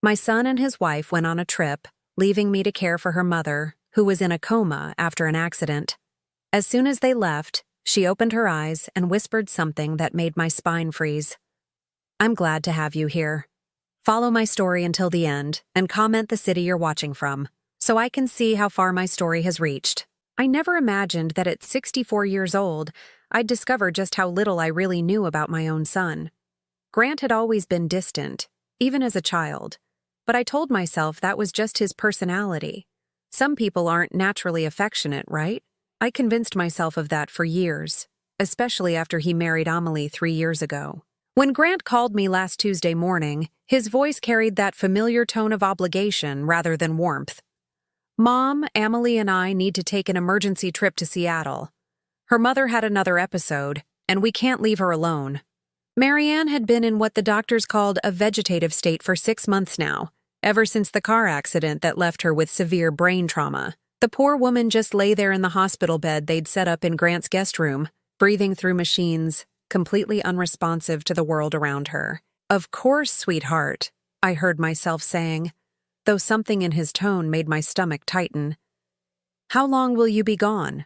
My son and his wife went on a trip, leaving me to care for her mother, who was in a coma after an accident. As soon as they left, she opened her eyes and whispered something that made my spine freeze. "I'm glad to have you here. Follow my story until the end and comment the city you're watching from, so I can see how far my story has reached." I never imagined that at 64 years old, I'd discover just how little I really knew about my own son. Grant had always been distant, even as a child, but I told myself that was just his personality. Some people aren't naturally affectionate, right? I convinced myself of that for years, especially after he married Amelie 3 years ago. When Grant called me last Tuesday morning, his voice carried that familiar tone of obligation rather than warmth. "Mom, Amelie and I need to take an emergency trip to Seattle. Her mother had another episode, and we can't leave her alone." Marianne had been in what the doctors called a vegetative state for 6 months now, ever since the car accident that left her with severe brain trauma. The poor woman just lay there in the hospital bed they'd set up in Grant's guest room, breathing through machines, completely unresponsive to the world around her. "Of course, sweetheart," I heard myself saying, though something in his tone made my stomach tighten. "How long will you be gone?"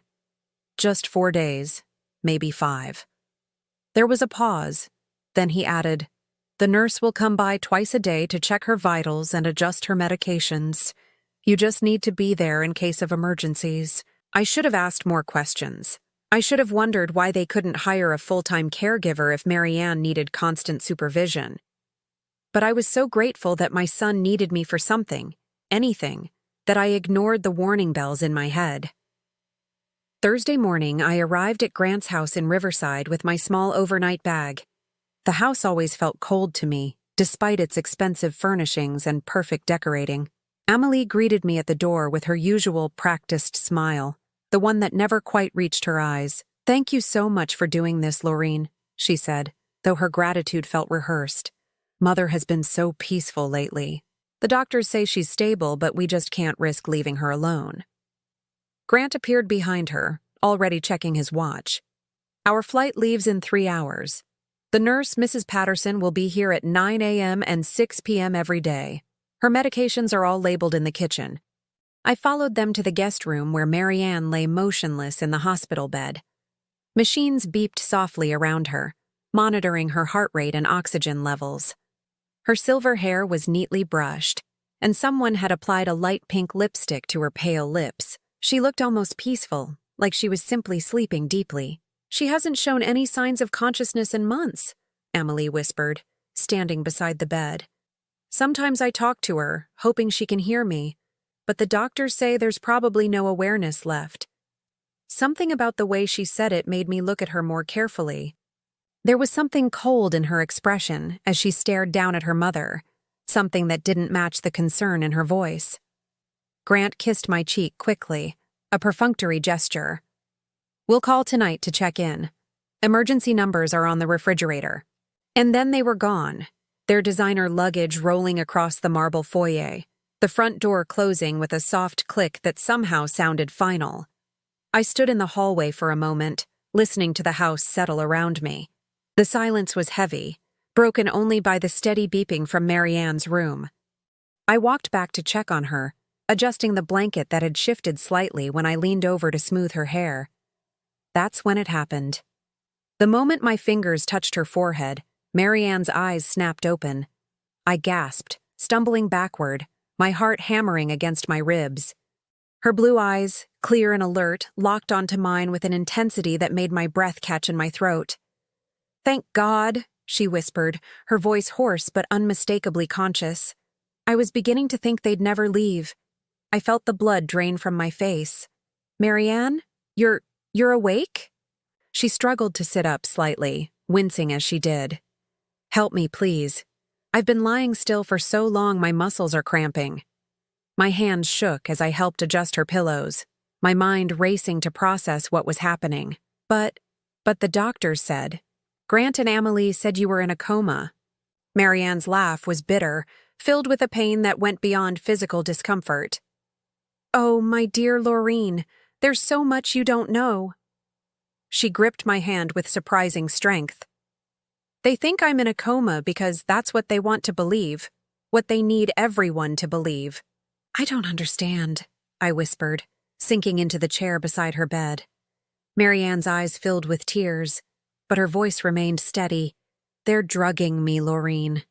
"Just 4 days, maybe 5. There was a pause. Then he added, "The nurse will come by twice a day to check her vitals and adjust her medications. You just need to be there in case of emergencies." I should have asked more questions. I should have wondered why they couldn't hire a full-time caregiver if Marianne needed constant supervision. But I was so grateful that my son needed me for something, anything, that I ignored the warning bells in my head. Thursday morning, I arrived at Grant's house in Riverside with my small overnight bag. The house always felt cold to me, despite its expensive furnishings and perfect decorating. Amelie greeted me at the door with her usual practiced smile, the one that never quite reached her eyes. "Thank you so much for doing this, Laureen," she said, though her gratitude felt rehearsed. "Mother has been so peaceful lately. The doctors say she's stable, but we just can't risk leaving her alone." Grant appeared behind her, already checking his watch. "Our flight leaves in 3 hours. The nurse, Mrs. Patterson, will be here at 9 a.m. and 6 p.m. every day. Her medications are all labeled in the kitchen." I followed them to the guest room where Marianne lay motionless in the hospital bed. Machines beeped softly around her, monitoring her heart rate and oxygen levels. Her silver hair was neatly brushed, and someone had applied a light pink lipstick to her pale lips. She looked almost peaceful, like she was simply sleeping deeply. "She hasn't shown any signs of consciousness in months," Amelie whispered, standing beside the bed. "Sometimes I talk to her, hoping she can hear me, but the doctors say there's probably no awareness left." Something about the way she said it made me look at her more carefully. There was something cold in her expression as she stared down at her mother, something that didn't match the concern in her voice. Grant kissed my cheek quickly, a perfunctory gesture. "We'll call tonight to check in. Emergency numbers are on the refrigerator." And then they were gone, their designer luggage rolling across the marble foyer, the front door closing with a soft click that somehow sounded final. I stood in the hallway for a moment, listening to the house settle around me. The silence was heavy, broken only by the steady beeping from Marianne's room. I walked back to check on her, adjusting the blanket that had shifted slightly when I leaned over to smooth her hair. That's when it happened. The moment my fingers touched her forehead, Marianne's eyes snapped open. I gasped, stumbling backward, my heart hammering against my ribs. Her blue eyes, clear and alert, locked onto mine with an intensity that made my breath catch in my throat. "Thank God," she whispered, her voice hoarse but unmistakably conscious. I was beginning to think they'd never leave. I felt the blood drain from my face. "Marianne, you're awake?" She struggled to sit up slightly, wincing as she did. "Help me, please. I've been lying still for so long my muscles are cramping." My hands shook as I helped adjust her pillows, my mind racing to process what was happening. But the doctor said, "Grant and Amelie said you were in a coma." Marianne's laugh was bitter, filled with a pain that went beyond physical discomfort. "Oh, my dear Laureen, there's so much you don't know." She gripped my hand with surprising strength. "They think I'm in a coma because that's what they want to believe. what they need everyone to believe. I don't understand, I whispered, sinking into the chair beside her bed. Marianne's eyes filled with tears, but her voice remained steady. They're drugging me, Laureen.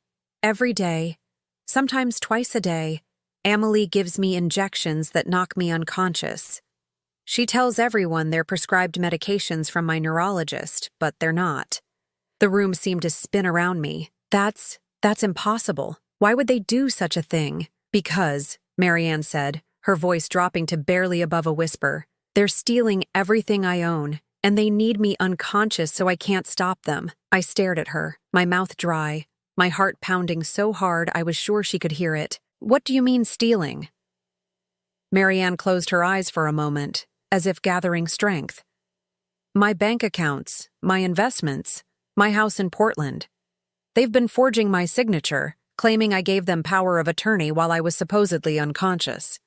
Every day, sometimes twice a day, Amelie gives me injections that knock me unconscious. She tells everyone they're prescribed medications from my neurologist, but they're not. The room seemed to spin around me. That's impossible. Why would they do such a thing? Because, Marianne said, her voice dropping to barely above a whisper, they're stealing everything I own, and they need me unconscious so I can't stop them. I stared at her, my mouth dry, my heart pounding so hard I was sure she could hear it. What do you mean stealing? Marianne closed her eyes for a moment, as if gathering strength. My bank accounts, my investments, my house in Portland. They've been forging my signature, claiming I gave them power of attorney while I was supposedly unconscious.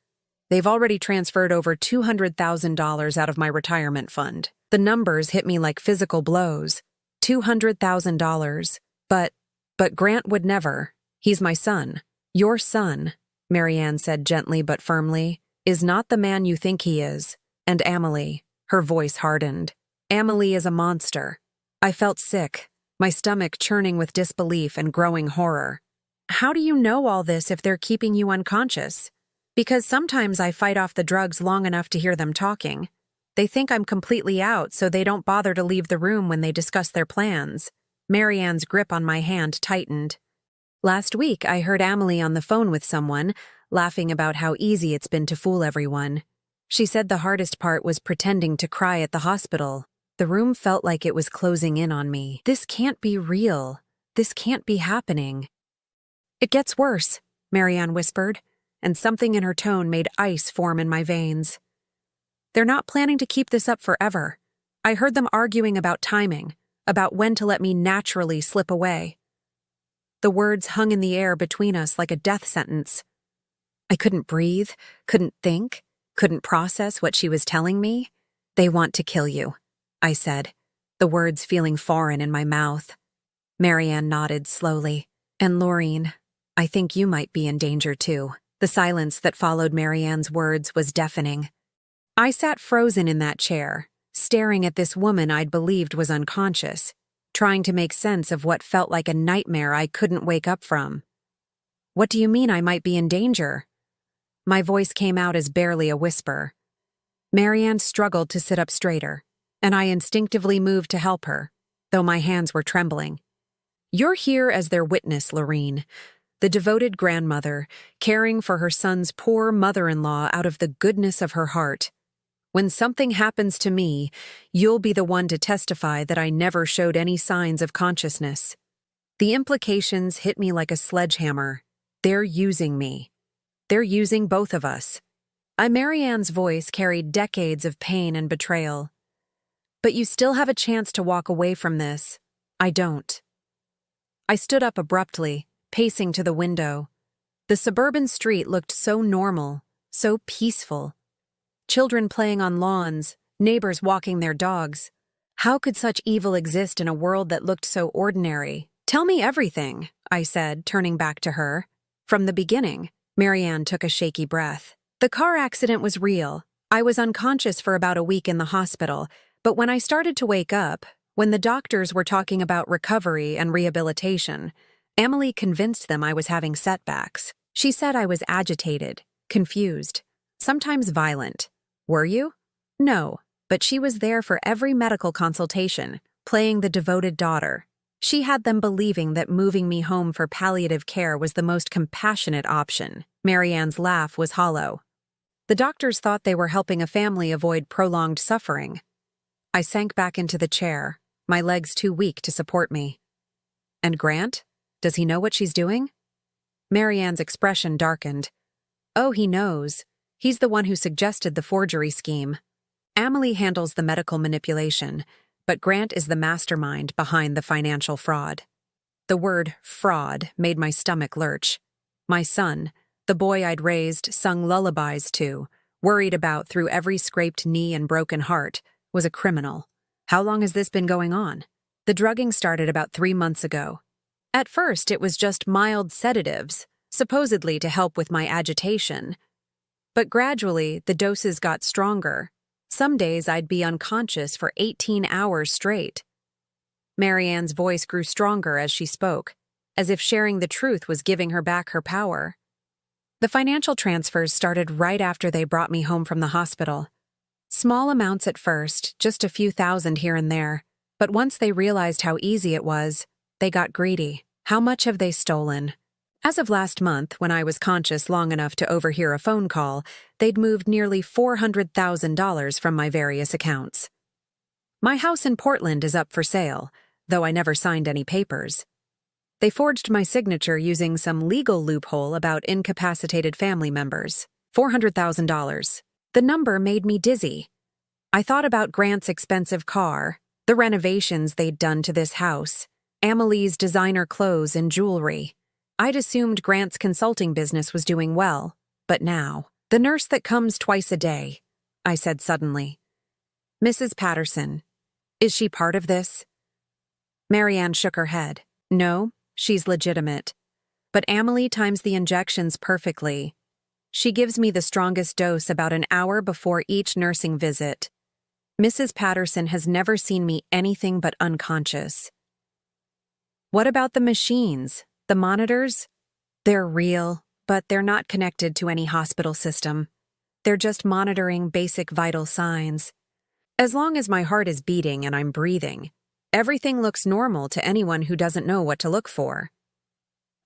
They've already transferred over $200,000 out of my retirement fund. The numbers hit me like physical blows. $200,000. But Grant would never. He's my son. Your son, Marianne said gently but firmly, is not the man you think he is. And Amelie, her voice hardened. Amelie is a monster. I felt sick, my stomach churning with disbelief and growing horror. How do you know all this if they're keeping you unconscious? Because sometimes I fight off the drugs long enough to hear them talking. They think I'm completely out, so they don't bother to leave the room when they discuss their plans. Marianne's grip on my hand tightened. Last week, I heard Amelie on the phone with someone, laughing about how easy it's been to fool everyone. She said the hardest part was pretending to cry at the hospital. The room felt like it was closing in on me. This can't be real. This can't be happening. It gets worse, Marianne whispered, and something in her tone made ice form in my veins. They're not planning to keep this up forever. I heard them arguing about timing, about when to let me naturally slip away. The words hung in the air between us like a death sentence. I couldn't breathe, couldn't think, couldn't process what she was telling me. They want to kill you, I said, the words feeling foreign in my mouth. Marianne nodded slowly. And Laureen, I think you might be in danger too. The silence that followed Marianne's words was deafening. I sat frozen in that chair, staring at this woman I'd believed was unconscious, trying to make sense of what felt like a nightmare I couldn't wake up from. What do you mean I might be in danger? My voice came out as barely a whisper. Marianne struggled to sit up straighter, and I instinctively moved to help her, though my hands were trembling. You're here as their witness, Laureen, the devoted grandmother, caring for her son's poor mother-in-law out of the goodness of her heart. When something happens to me, you'll be the one to testify that I never showed any signs of consciousness. The implications hit me like a sledgehammer. They're using me. They're using both of us. Marianne's voice carried decades of pain and betrayal. But you still have a chance to walk away from this. I don't. I stood up abruptly, pacing to the window. The suburban street looked so normal, so peaceful. Children playing on lawns, neighbors walking their dogs. How could such evil exist in a world that looked so ordinary? Tell me everything, I said, turning back to her. From the beginning. Marianne took a shaky breath. The car accident was real. I was unconscious for about a week in the hospital, but when I started to wake up, when the doctors were talking about recovery and rehabilitation, Amelie convinced them I was having setbacks. She said I was agitated, confused, sometimes violent. Were you? No, but she was there for every medical consultation, playing the devoted daughter. She had them believing that moving me home for palliative care was the most compassionate option. Marianne's laugh was hollow. The doctors thought they were helping a family avoid prolonged suffering. I sank back into the chair, my legs too weak to support me. And Grant? Does he know what she's doing? Marianne's expression darkened. Oh, he knows. He's the one who suggested the forgery scheme. Amelie handles the medical manipulation, but Grant is the mastermind behind the financial fraud. The word fraud made my stomach lurch. My son, the boy I'd raised, sung lullabies to, worried about through every scraped knee and broken heart, was a criminal. How long has this been going on? The drugging started about 3 months ago. At first, it was just mild sedatives, supposedly to help with my agitation. But gradually, the doses got stronger. Some days I'd be unconscious for 18 hours straight. Marianne's voice grew stronger as she spoke, as if sharing the truth was giving her back her power. The financial transfers started right after they brought me home from the hospital. Small amounts at first, just a few thousand here and there, but once they realized how easy it was, they got greedy. How much have they stolen? As of last month, when I was conscious long enough to overhear a phone call, they'd moved nearly $400,000 from my various accounts. My house in Portland is up for sale, though I never signed any papers. They forged my signature using some legal loophole about incapacitated family members. $400,000. The number made me dizzy. I thought about Grant's expensive car, the renovations they'd done to this house, Amelie's designer clothes and jewelry. I'd assumed Grant's consulting business was doing well, but now, the nurse that comes twice a day, I said suddenly. Mrs. Patterson, is she part of this? Marianne shook her head. No, she's legitimate. But Amelie times the injections perfectly. She gives me the strongest dose about an hour before each nursing visit. Mrs. Patterson has never seen me anything but unconscious. What about the machines? The monitors? They're real, but they're not connected to any hospital system. They're just monitoring basic vital signs. As long as my heart is beating and I'm breathing, everything looks normal to anyone who doesn't know what to look for.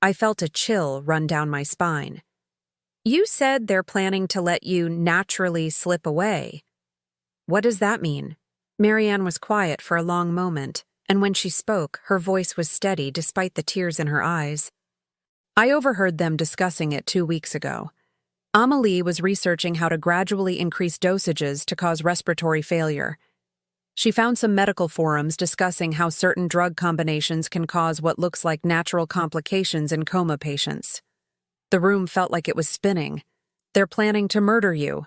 I felt a chill run down my spine. You said they're planning to let you naturally slip away. What does that mean? Marianne was quiet for a long moment, and when she spoke, her voice was steady despite the tears in her eyes. I overheard them discussing it 2 weeks ago. Amelie was researching how to gradually increase dosages to cause respiratory failure. She found some medical forums discussing how certain drug combinations can cause what looks like natural complications in coma patients. The room felt like it was spinning. They're planning to murder you.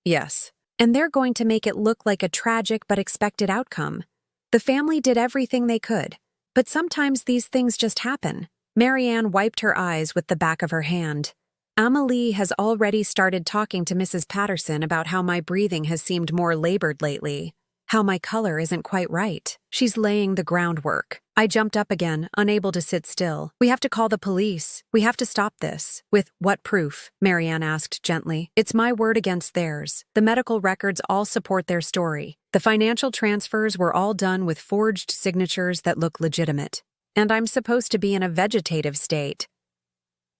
Yes. And they're going to make it look like a tragic but expected outcome. The family did everything they could, but sometimes these things just happen. Marianne wiped her eyes with the back of her hand. Amelie has already started talking to Mrs. Patterson about how my breathing has seemed more labored lately, how my color isn't quite right. She's laying the groundwork. I jumped up again, unable to sit still. We have to call the police. We have to stop this. With what proof? Marianne asked gently. It's my word against theirs. The medical records all support their story. The financial transfers were all done with forged signatures that look legitimate. And I'm supposed to be in a vegetative state.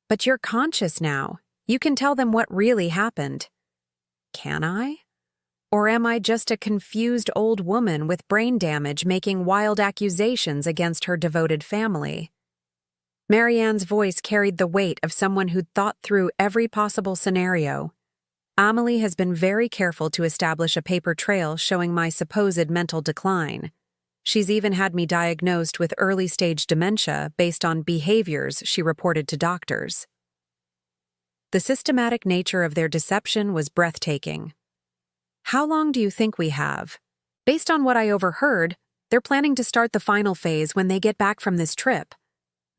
But you're conscious now. You can tell them what really happened. Can I? Or am I just a confused old woman with brain damage making wild accusations against her devoted family? Marianne's voice carried the weight of someone who'd thought through every possible scenario. Amelie has been very careful to establish a paper trail showing my supposed mental decline. She's even had me diagnosed with early-stage dementia based on behaviors she reported to doctors. The systematic nature of their deception was breathtaking. How long do you think we have? Based on what I overheard, they're planning to start the final phase when they get back from this trip.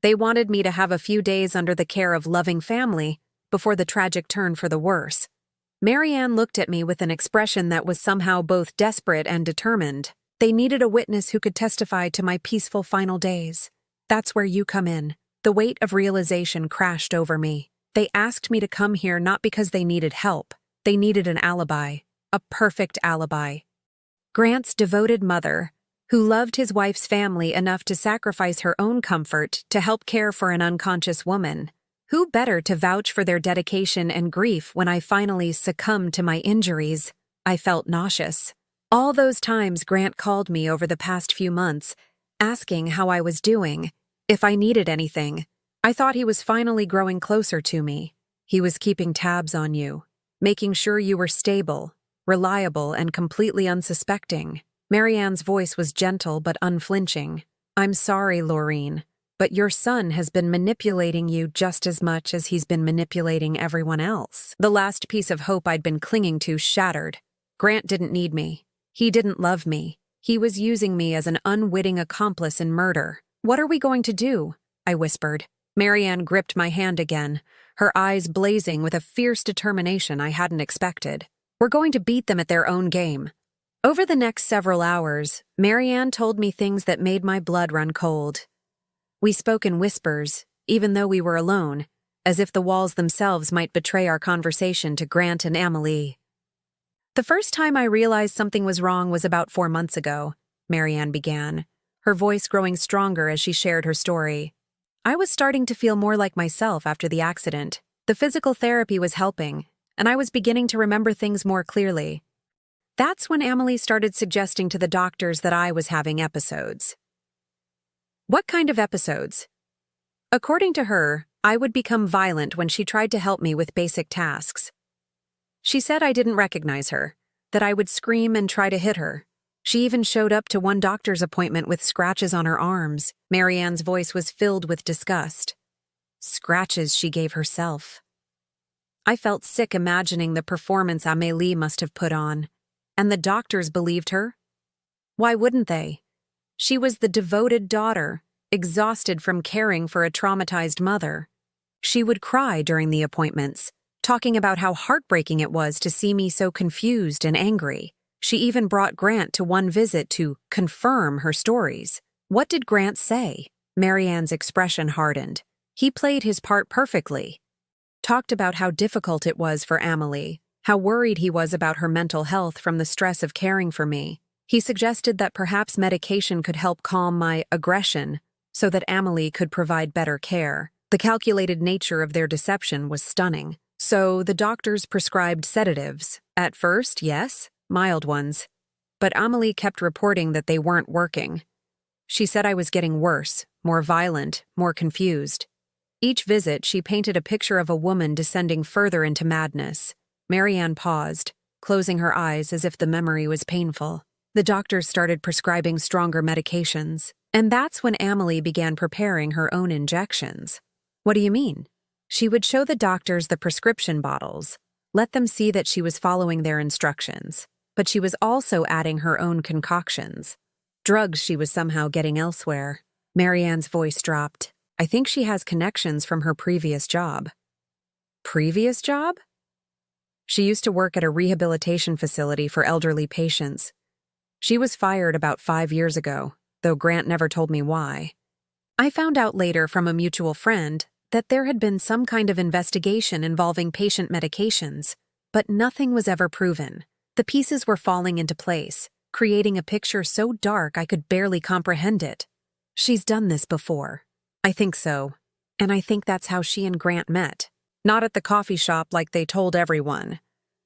They wanted me to have a few days under the care of loving family before the tragic turn for the worse. Marianne looked at me with an expression that was somehow both desperate and determined. They needed a witness who could testify to my peaceful final days. That's where you come in. The weight of realization crashed over me. They asked me to come here not because they needed help. They needed an alibi. A perfect alibi. Grant's devoted mother, who loved his wife's family enough to sacrifice her own comfort to help care for an unconscious woman. Who better to vouch for their dedication and grief when I finally succumbed to my injuries? I felt nauseous. All those times Grant called me over the past few months, asking how I was doing, if I needed anything. I thought he was finally growing closer to me. He was keeping tabs on you, making sure you were stable, reliable, and completely unsuspecting. Marianne's voice was gentle but unflinching. I'm sorry, Laureen, but your son has been manipulating you just as much as he's been manipulating everyone else. The last piece of hope I'd been clinging to shattered. Grant didn't need me. He didn't love me. He was using me as an unwitting accomplice in murder. What are we going to do? I whispered. Marianne gripped my hand again, her eyes blazing with a fierce determination I hadn't expected. We're going to beat them at their own game. Over the next several hours, Marianne told me things that made my blood run cold. We spoke in whispers, even though we were alone, as if the walls themselves might betray our conversation to Grant and Amelie. The first time I realized something was wrong was about 4 months ago, Marianne began, her voice growing stronger as she shared her story. I was starting to feel more like myself after the accident. The physical therapy was helping, and I was beginning to remember things more clearly. That's when Amelie started suggesting to the doctors that I was having episodes. What kind of episodes? According to her, I would become violent when she tried to help me with basic tasks. She said I didn't recognize her, that I would scream and try to hit her. She even showed up to one doctor's appointment with scratches on her arms. Marianne's voice was filled with disgust. Scratches she gave herself. I felt sick imagining the performance Amélie must have put on. And the doctors believed her? Why wouldn't they? She was the devoted daughter, exhausted from caring for a traumatized mother. She would cry during the appointments, talking about how heartbreaking it was to see me so confused and angry. She even brought Grant to one visit to confirm her stories. What did Grant say? Marianne's expression hardened. He played his part perfectly. Talked about how difficult it was for Amelie, how worried he was about her mental health from the stress of caring for me. He suggested that perhaps medication could help calm my aggression so that Amelie could provide better care. The calculated nature of their deception was stunning. So the doctors prescribed sedatives. At first, yes, mild ones. But Amelie kept reporting that they weren't working. She said I was getting worse, more violent, more confused. Each visit, she painted a picture of a woman descending further into madness. Marianne paused, closing her eyes as if the memory was painful. The doctors started prescribing stronger medications, and that's when Amelie began preparing her own injections. What do you mean? She would show the doctors the prescription bottles, let them see that she was following their instructions, but she was also adding her own concoctions. Drugs she was somehow getting elsewhere. Marianne's voice dropped. I think she has connections from her previous job. Previous job? She used to work at a rehabilitation facility for elderly patients. She was fired about 5 years ago, though Grant never told me why. I found out later from a mutual friend that there had been some kind of investigation involving patient medications, but nothing was ever proven. The pieces were falling into place, creating a picture so dark I could barely comprehend it. She's done this before. I think so. And I think that's how she and Grant met. Not at the coffee shop like they told everyone,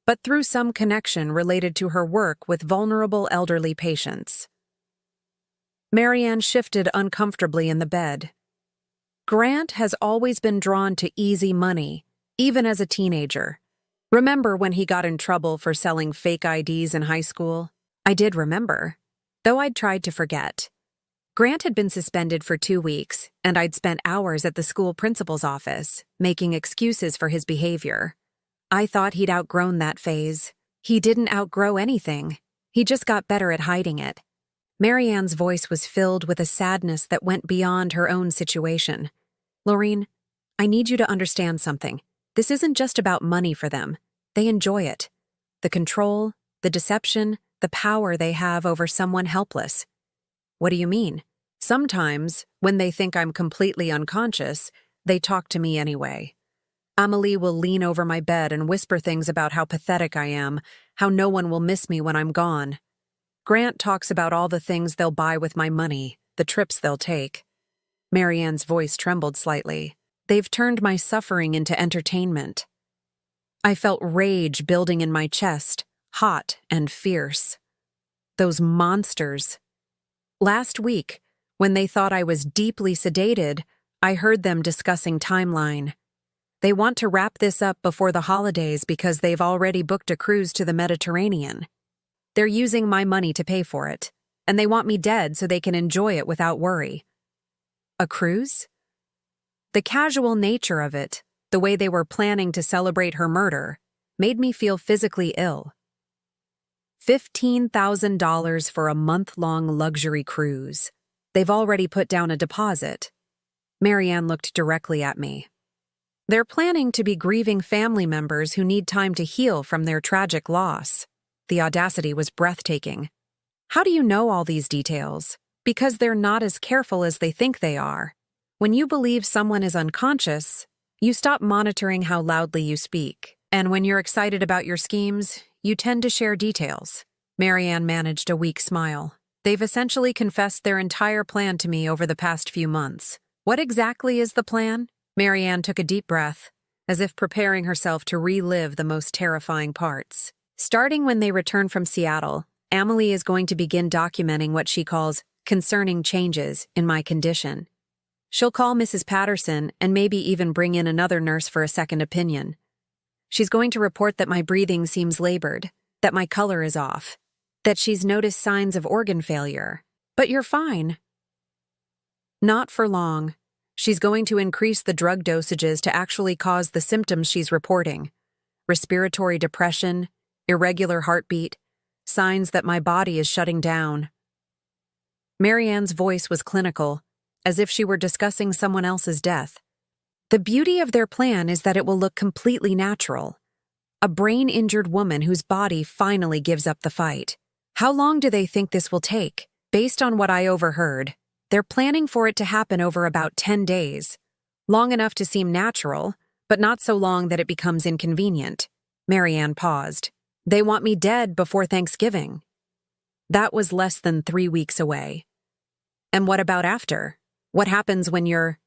but through some connection related to her work with vulnerable elderly patients. Marianne shifted uncomfortably in the bed. Grant has always been drawn to easy money, even as a teenager. Remember when he got in trouble for selling fake IDs in high school? I did remember, though I'd tried to forget. Grant had been suspended for 2 weeks, and I'd spent hours at the school principal's office, making excuses for his behavior. I thought he'd outgrown that phase. He didn't outgrow anything. He just got better at hiding it. Marianne's voice was filled with a sadness that went beyond her own situation. Laureen, I need you to understand something. This isn't just about money for them. They enjoy it. The control, the deception, the power they have over someone helpless. What do you mean? Sometimes, when they think I'm completely unconscious, they talk to me anyway. Amelie will lean over my bed and whisper things about how pathetic I am, how no one will miss me when I'm gone. Grant talks about all the things they'll buy with my money, the trips they'll take. Marianne's voice trembled slightly. They've turned my suffering into entertainment. I felt rage building in my chest, hot and fierce. Those monsters. Last week, when they thought I was deeply sedated, I heard them discussing timeline. They want to wrap this up before the holidays because they've already booked a cruise to the Mediterranean. They're using my money to pay for it, and they want me dead so they can enjoy it without worry. A cruise? The casual nature of it, the way they were planning to celebrate her murder, made me feel physically ill. $15,000 for a month-long luxury cruise. They've already put down a deposit. Marianne looked directly at me. They're planning to be grieving family members who need time to heal from their tragic loss. The audacity was breathtaking. How do you know all these details? Because they're not as careful as they think they are. When you believe someone is unconscious, you stop monitoring how loudly you speak. And when you're excited about your schemes, you tend to share details. Marianne managed a weak smile. They've essentially confessed their entire plan to me over the past few months. What exactly is the plan? Marianne took a deep breath, as if preparing herself to relive the most terrifying parts. Starting when they return from Seattle, Amelie is going to begin documenting what she calls concerning changes in my condition. She'll call Mrs. Patterson and maybe even bring in another nurse for a second opinion. She's going to report that my breathing seems labored, that my color is off, that she's noticed signs of organ failure. But you're fine. Not for long. She's going to increase the drug dosages to actually cause the symptoms she's reporting. Respiratory depression, irregular heartbeat, signs that my body is shutting down. Marianne's voice was clinical, as if she were discussing someone else's death. The beauty of their plan is that it will look completely natural. A brain-injured woman whose body finally gives up the fight. How long do they think this will take? Based on what I overheard, they're planning for it to happen over about 10 days. Long enough to seem natural, but not so long that it becomes inconvenient. Marianne paused. They want me dead before Thanksgiving. That was less than 3 weeks away. And what about after? What happens when you're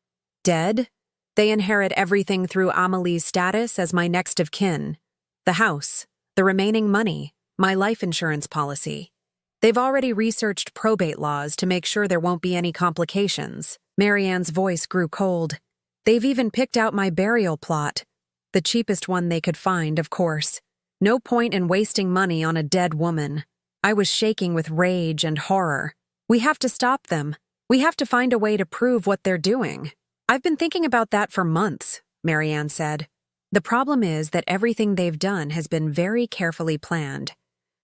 dead? They inherit everything through Amelie's status as my next of kin. The house, the remaining money, my life insurance policy. They've already researched probate laws to make sure there won't be any complications. Marianne's voice grew cold. They've even picked out my burial plot. The cheapest one they could find, of course. No point in wasting money on a dead woman. I was shaking with rage and horror. We have to stop them. We have to find a way to prove what they're doing. I've been thinking about that for months, Marianne said. The problem is that everything they've done has been very carefully planned.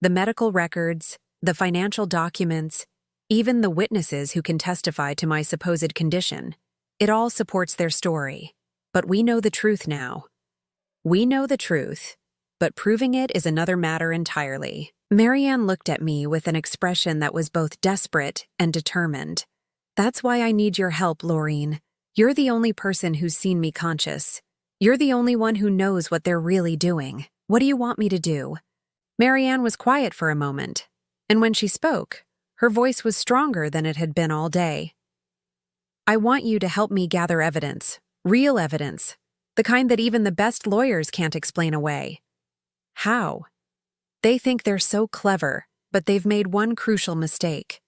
The medical records, the financial documents, even the witnesses who can testify to my supposed condition. It all supports their story. But we know the truth now. We know the truth, but proving it is another matter entirely. Marianne looked at me with an expression that was both desperate and determined. That's why I need your help, Laureen. You're the only person who's seen me conscious. You're the only one who knows what they're really doing. What do you want me to do? Marianne was quiet for a moment, and when she spoke, her voice was stronger than it had been all day. I want you to help me gather evidence, real evidence, the kind that even the best lawyers can't explain away. How? They think they're so clever, but they've made one crucial mistake.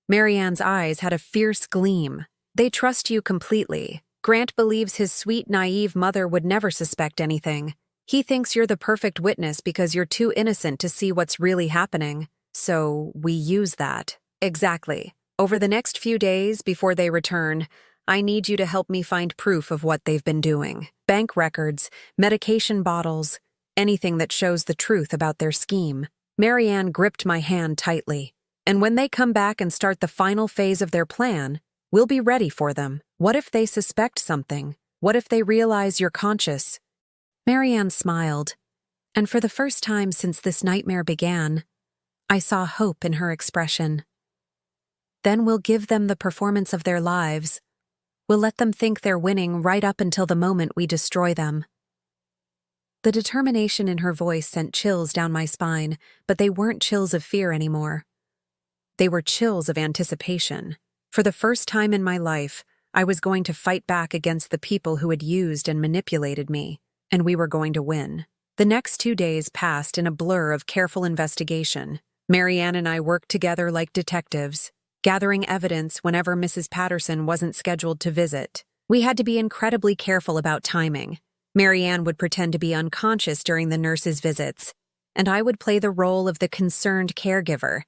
Marianne's eyes had a fierce gleam. They trust you completely. Grant believes his sweet, naive mother would never suspect anything. He thinks you're the perfect witness because you're too innocent to see what's really happening. So we use that. Exactly. Over the next few days before they return, I need you to help me find proof of what they've been doing. Bank records, medication bottles, anything that shows the truth about their scheme. Marianne gripped my hand tightly. And when they come back and start the final phase of their plan, we'll be ready for them. What if they suspect something? What if they realize you're conscious? Marianne smiled, and for the first time since this nightmare began, I saw hope in her expression. Then we'll give them the performance of their lives. We'll let them think they're winning right up until the moment we destroy them. The determination in her voice sent chills down my spine, but they weren't chills of fear anymore. They were chills of anticipation. For the first time in my life, I was going to fight back against the people who had used and manipulated me, and we were going to win. The next 2 days passed in a blur of careful investigation. Marianne and I worked together like detectives, gathering evidence whenever Mrs. Patterson wasn't scheduled to visit. We had to be incredibly careful about timing. Marianne would pretend to be unconscious during the nurse's visits, and I would play the role of the concerned caregiver,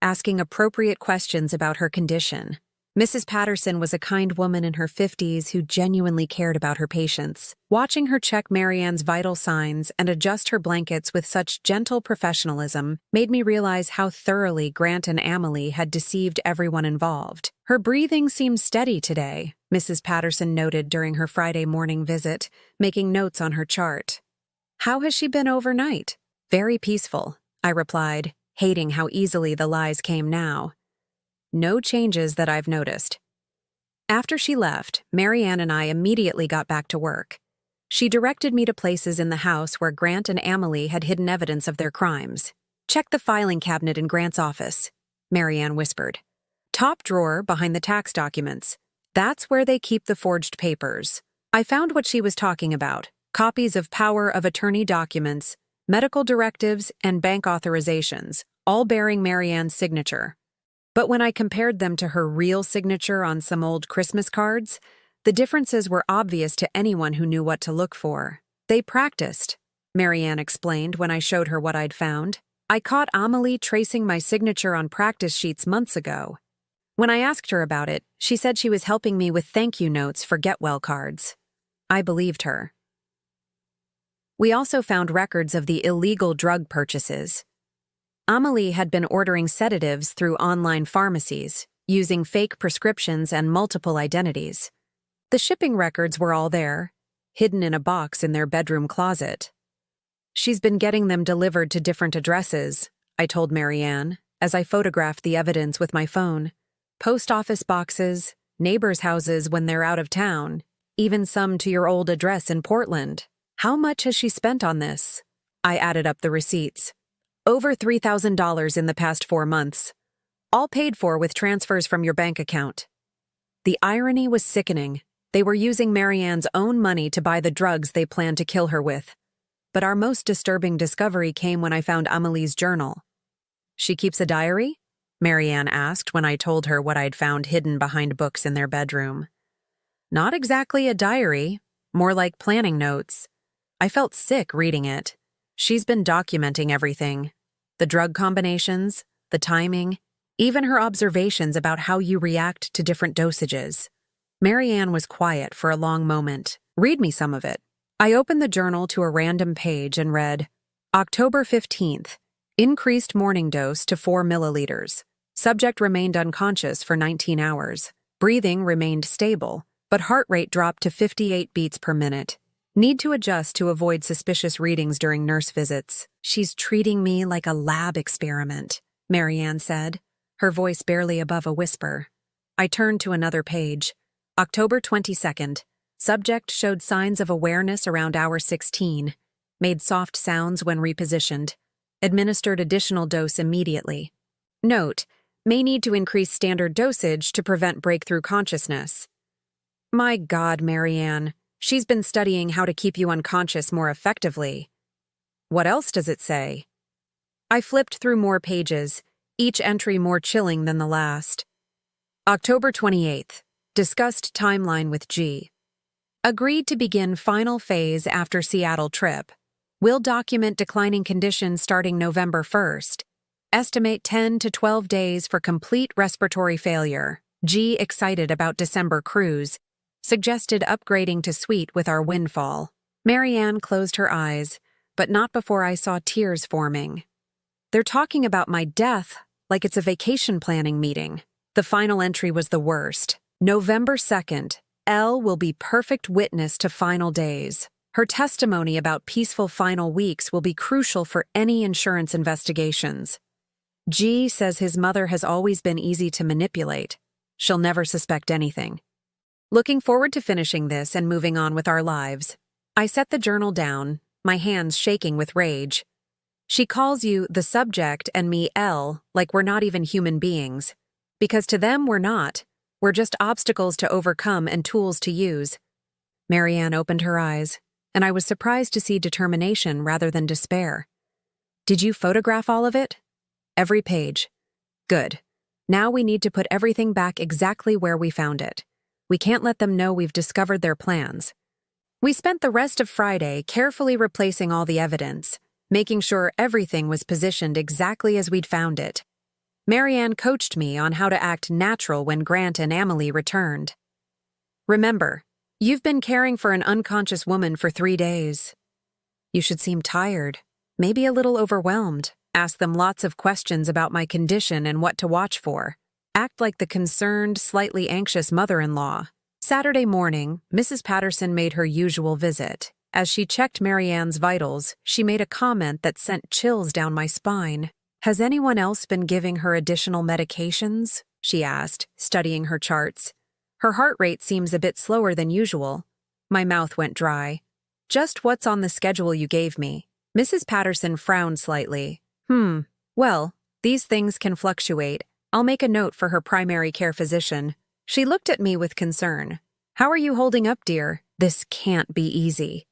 asking appropriate questions about her condition. Mrs. Patterson was a kind woman in her 50s who genuinely cared about her patients. Watching her check Marianne's vital signs and adjust her blankets with such gentle professionalism made me realize how thoroughly Grant and Amelie had deceived everyone involved. Her breathing seemed steady today, Mrs. Patterson noted during her Friday morning visit, making notes on her chart. How has she been overnight? Very peaceful, I replied, hating how easily the lies came now. No changes that I've noticed. After she left, Marianne and I immediately got back to work. She directed me to places in the house where Grant and Amelie had hidden evidence of their crimes. Check the filing cabinet in Grant's office, Marianne whispered. Top drawer behind the tax documents. That's where they keep the forged papers. I found what she was talking about. Copies of power of attorney documents, medical directives, and bank authorizations, all bearing Marianne's signature. But when I compared them to her real signature on some old Christmas cards, the differences were obvious to anyone who knew what to look for. They practiced, Marianne explained when I showed her what I'd found. I caught Amelie tracing my signature on practice sheets months ago. When I asked her about it, she said she was helping me with thank you notes for get well cards. I believed her. We also found records of the illegal drug purchases. Amelie had been ordering sedatives through online pharmacies, using fake prescriptions and multiple identities. The shipping records were all there, hidden in a box in their bedroom closet. She's been getting them delivered to different addresses, I told Marianne, as I photographed the evidence with my phone. Post office boxes, neighbors' houses when they're out of town, even some to your old address in Portland. How much has she spent on this? I added up the receipts. Over $3,000 in the past 4 months. All paid for with transfers from your bank account. The irony was sickening. They were using Marianne's own money to buy the drugs they planned to kill her with. But our most disturbing discovery came when I found Amelie's journal. She keeps a diary? Marianne asked when I told her what I'd found hidden behind books in their bedroom. Not exactly a diary, more like planning notes. I felt sick reading it. She's been documenting everything. The drug combinations, the timing, even her observations about how you react to different dosages. Marianne was quiet for a long moment. Read me some of it. I opened the journal to a random page and read, October 15th, increased morning dose to 4 milliliters. Subject remained unconscious for 19 hours. Breathing remained stable, but heart rate dropped to 58 beats per minute. Need to adjust to avoid suspicious readings during nurse visits. She's treating me like a lab experiment, Marianne said, her voice barely above a whisper. I turned to another page. October 22nd. Subject showed signs of awareness around hour 16. Made soft sounds when repositioned. Administered additional dose immediately. Note, may need to increase standard dosage to prevent breakthrough consciousness. My God, Marianne, she's been studying how to keep you unconscious more effectively. What else does it say? I flipped through more pages, each entry more chilling than the last. October 28th. Discussed timeline with G. Agreed to begin final phase after Seattle trip. Will document declining condition starting November 1st. Estimate 10 to 12 days for complete respiratory failure. G excited about December cruise. Suggested upgrading to suite with our windfall. Marianne closed her eyes, but not before I saw tears forming. They're talking about my death like it's a vacation planning meeting. The final entry was the worst. November 2nd. L will be perfect witness to final days. Her testimony about peaceful final weeks will be crucial for any insurance investigations. G says his mother has always been easy to manipulate. She'll never suspect anything. Looking forward to finishing this and moving on with our lives. I set the journal down, my hands shaking with rage. She calls you the subject and me L like we're not even human beings. Because to them we're not. We're just obstacles to overcome and tools to use. Marianne opened her eyes, and I was surprised to see determination rather than despair. Did you photograph all of it? Every page. Good. Now we need to put everything back exactly where we found it. We can't let them know we've discovered their plans. We spent the rest of Friday carefully replacing all the evidence, making sure everything was positioned exactly as we'd found it. Marianne coached me on how to act natural when Grant and Amelie returned. Remember, you've been caring for an unconscious woman for 3 days. You should seem tired, maybe a little overwhelmed. Ask them lots of questions about my condition and what to watch for. Act like the concerned, slightly anxious mother-in-law. Saturday morning, Mrs. Patterson made her usual visit. As she checked Marianne's vitals, she made a comment that sent chills down my spine. "Has anyone else been giving her additional medications?" she asked, studying her charts. "Her heart rate seems a bit slower than usual." My mouth went dry. "Just what's on the schedule you gave me." Mrs. Patterson frowned slightly. Well, these things can fluctuate. I'll make a note for her primary care physician." She looked at me with concern. "How are you holding up, dear? This can't be easy."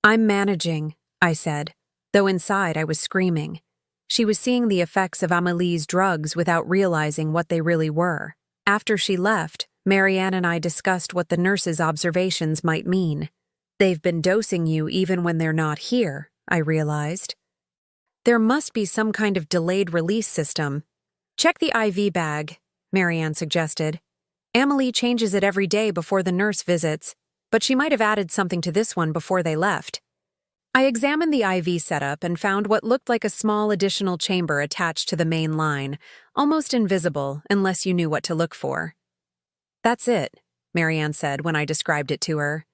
"I'm managing," I said, though inside I was screaming. She was seeing the effects of Amelie's drugs without realizing what they really were. After she left, Marianne and I discussed what the nurse's observations might mean. "They've been dosing you even when they're not here," I realized. "There must be some kind of delayed release system." "Check the IV bag," Marianne suggested. "Amelie changes it every day before the nurse visits, but she might have added something to this one before they left." I examined the IV setup and found what looked like a small additional chamber attached to the main line, almost invisible unless you knew what to look for. "That's it," Marianne said when I described it to her.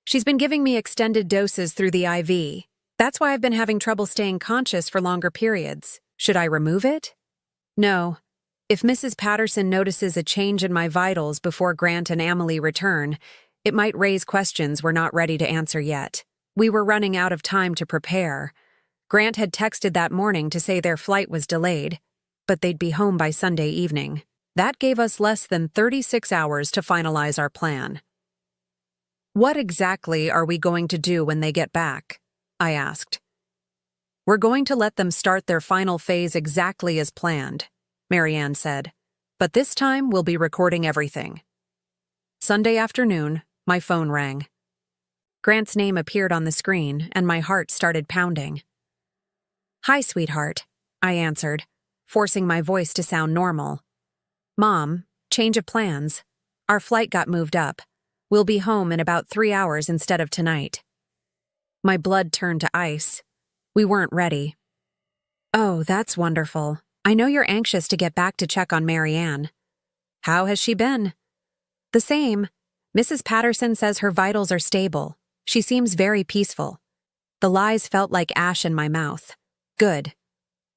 "She's been giving me extended doses through the IV. That's why I've been having trouble staying conscious for longer periods. Should I remove it?" "No. If Mrs. Patterson notices a change in my vitals before Grant and Amelie return, it might raise questions we're not ready to answer yet." We were running out of time to prepare. Grant had texted that morning to say their flight was delayed, but they'd be home by Sunday evening. That gave us less than 36 hours to finalize our plan. "What exactly are we going to do when they get back?" I asked. "We're going to let them start their final phase exactly as planned," Marianne said. "But this time we'll be recording everything." Sunday afternoon, my phone rang. Grant's name appeared on the screen, and my heart started pounding. "Hi, sweetheart," I answered, forcing my voice to sound normal. "Mom, change of plans. Our flight got moved up. We'll be home in about 3 hours instead of tonight." My blood turned to ice. We weren't ready. "Oh, that's wonderful. I know you're anxious to get back to check on Marianne." "How has she been?" "The same. Mrs. Patterson says her vitals are stable. She seems very peaceful." The lies felt like ash in my mouth. "Good.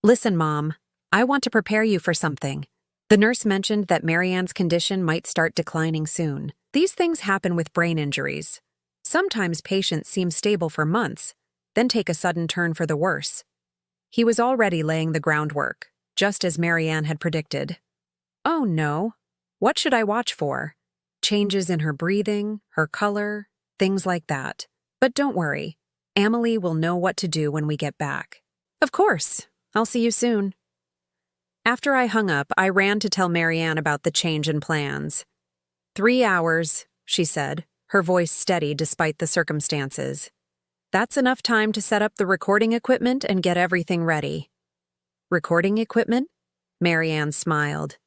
Listen, Mom, I want to prepare you for something." The nurse mentioned that Marianne's condition might start declining soon. These things happen with brain injuries. Sometimes patients seem stable for months, then take a sudden turn for the worse. He was already laying the groundwork, just as Marianne had predicted. "Oh no. What should I watch for?" "Changes in her breathing, her color, things like that. But don't worry, Amelie will know what to do when we get back." "Of course. I'll see you soon." After I hung up, I ran to tell Marianne about the change in plans. 3 hours, she said, her voice steady despite the circumstances. "That's enough time to set up the recording equipment and get everything ready." "Recording equipment?" Marianne smiled.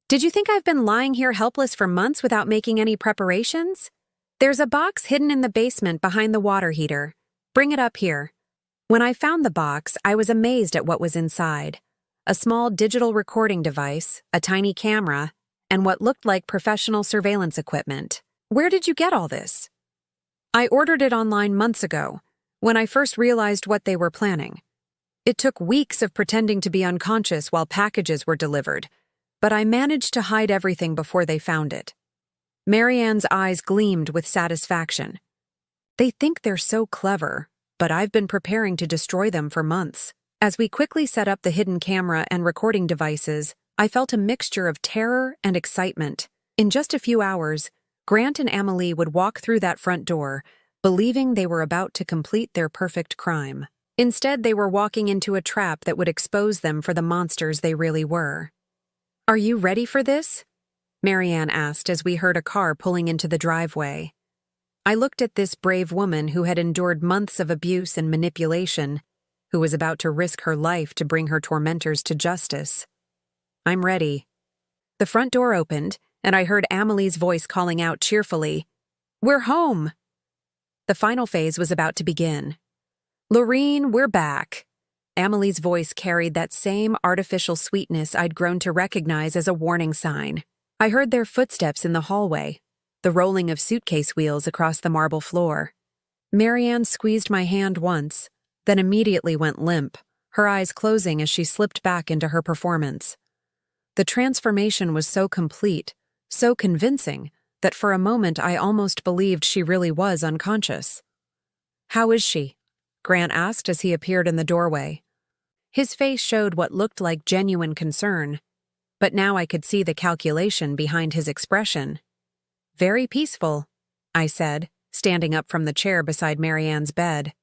"Did you think I've been lying here helpless for months without making any preparations? There's a box hidden in the basement behind the water heater. Bring it up here." When I found the box, I was amazed at what was inside. A small digital recording device, a tiny camera, and what looked like professional surveillance equipment. "Where did you get all this?" "I ordered it online months ago, when I first realized what they were planning. It took weeks of pretending to be unconscious while packages were delivered, but I managed to hide everything before they found it." Marianne's eyes gleamed with satisfaction. "They think they're so clever, but I've been preparing to destroy them for months." As we quickly set up the hidden camera and recording devices, I felt a mixture of terror and excitement. In just a few hours, Grant and Amelie would walk through that front door, believing they were about to complete their perfect crime. Instead, they were walking into a trap that would expose them for the monsters they really were. "Are you ready for this?" Marianne asked as we heard a car pulling into the driveway. I looked at this brave woman who had endured months of abuse and manipulation, who was about to risk her life to bring her tormentors to justice. "I'm ready." The front door opened, and I heard Amelie's voice calling out cheerfully, "We're home!" The final phase was about to begin. "Lorene, we're back." Amelie's voice carried that same artificial sweetness I'd grown to recognize as a warning sign. I heard their footsteps in the hallway. the rolling of suitcase wheels across the marble floor. Marianne squeezed my hand once, then immediately went limp, her eyes closing as she slipped back into her performance. The transformation was so complete, so convincing, that for a moment I almost believed she really was unconscious. "How is she?" Grant asked as he appeared in the doorway. His face showed what looked like genuine concern, but now I could see the calculation behind his expression. "Very peaceful," I said, standing up from the chair beside Marianne's bed.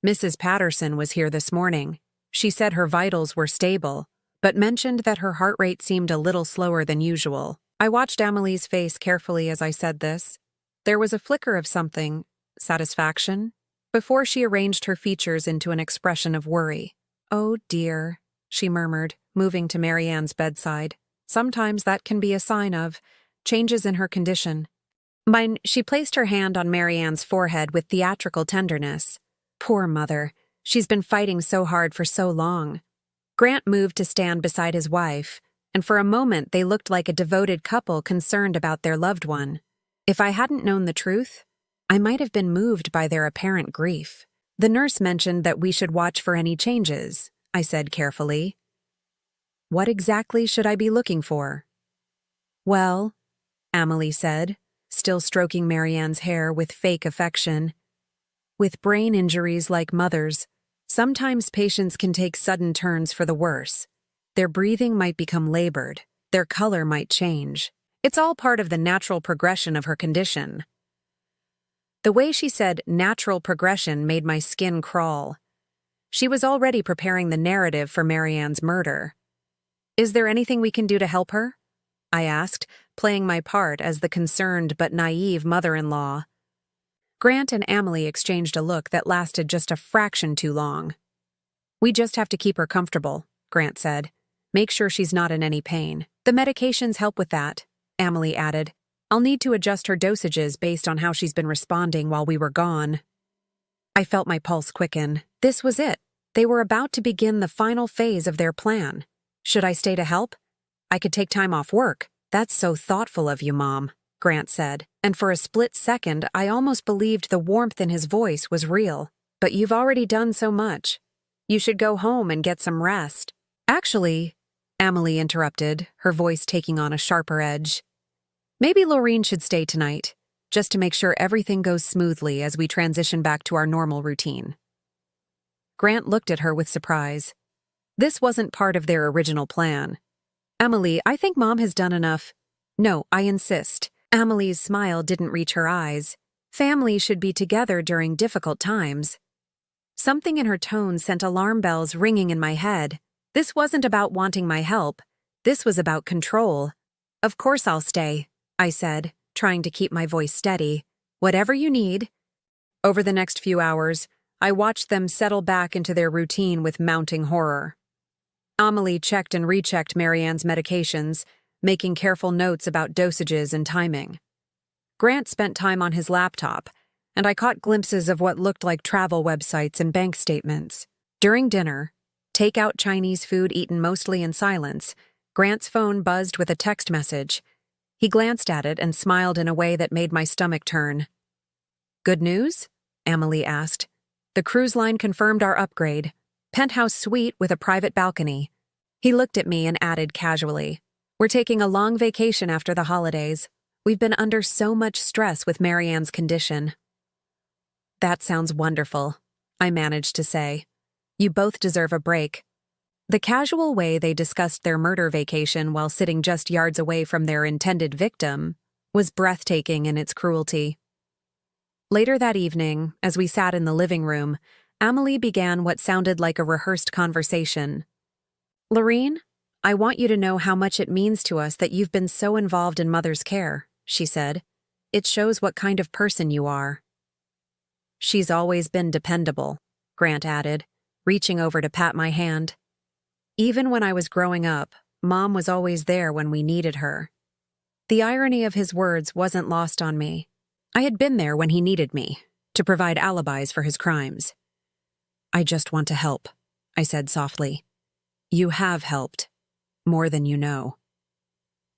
"Mrs. Patterson was here this morning. She said her vitals were stable, but mentioned that her heart rate seemed a little slower than usual." I watched Amelie's face carefully as I said this. There was a flicker of something, satisfaction, before she arranged her features into an expression of worry. "Oh dear," she murmured, moving to Marianne's bedside. "Sometimes that can be a sign of changes in her condition." She placed her hand on Marianne's forehead with theatrical tenderness. "Poor mother. She's been fighting so hard for so long." Grant moved to stand beside his wife, and for a moment they looked like a devoted couple concerned about their loved one. If I hadn't known the truth, I might have been moved by their apparent grief. "The nurse mentioned that we should watch for any changes," I said carefully. "What exactly should I be looking for?" "Well," Amelie said, still stroking Marianne's hair with fake affection, "with brain injuries like mother's, sometimes patients can take sudden turns for the worse. Their breathing might become labored, their color might change. It's all part of the natural progression of her condition." The way she said natural progression made my skin crawl. She was already preparing the narrative for Marianne's murder. "Is there anything we can do to help her?" I asked, playing my part as the concerned but naive mother-in-law. Grant and Amelie exchanged a look that lasted just a fraction too long. "We just have to keep her comfortable," Grant said. "Make sure she's not in any pain. The medications help with that," Amelie added. "I'll need to adjust her dosages based on how she's been responding while we were gone." I felt my pulse quicken. This was it. They were about to begin the final phase of their plan. Should I stay to help? "I could take time off work." "That's so thoughtful of you, Mom," Grant said, and for a split second I almost believed the warmth in his voice was real. "But you've already done so much. You should go home and get some rest." "Actually," Amelie interrupted, her voice taking on a sharper edge, "maybe Laureen should stay tonight, just to make sure everything goes smoothly as we transition back to our normal routine." Grant looked at her with surprise. This wasn't part of their original plan. "Amelie, I think Mom has done enough." "No, I insist." Amelie's smile didn't reach her eyes. "Family should be together during difficult times." Something in her tone sent alarm bells ringing in my head. This wasn't about wanting my help. This was about control. "Of course I'll stay," I said, trying to keep my voice steady. "Whatever you need." Over the next few hours, I watched them settle back into their routine with mounting horror. Amelie checked and rechecked Marianne's medications, making careful notes about dosages and timing. Grant spent time on his laptop, and I caught glimpses of what looked like travel websites and bank statements. During dinner, takeout Chinese food eaten mostly in silence, Grant's phone buzzed with a text message. He glanced at it and smiled in a way that made my stomach turn. "Good news?" Amelie asked. "The cruise line confirmed our upgrade. Penthouse suite with a private balcony." He looked at me and added casually, "We're taking a long vacation after the holidays. We've been under so much stress with Marianne's condition." "That sounds wonderful," I managed to say. "You both deserve a break." The casual way they discussed their murder vacation while sitting just yards away from their intended victim was breathtaking in its cruelty. Later that evening, as we sat in the living room, Amelie began what sounded like a rehearsed conversation. "Laureen, I want you to know how much it means to us that you've been so involved in Mother's care," she said. "It shows what kind of person you are." "She's always been dependable," Grant added, reaching over to pat my hand. "Even when I was growing up, Mom was always there when we needed her." The irony of his words wasn't lost on me. I had been there when he needed me, to provide alibis for his crimes. "I just want to help," I said softly. "You have helped, more than you know."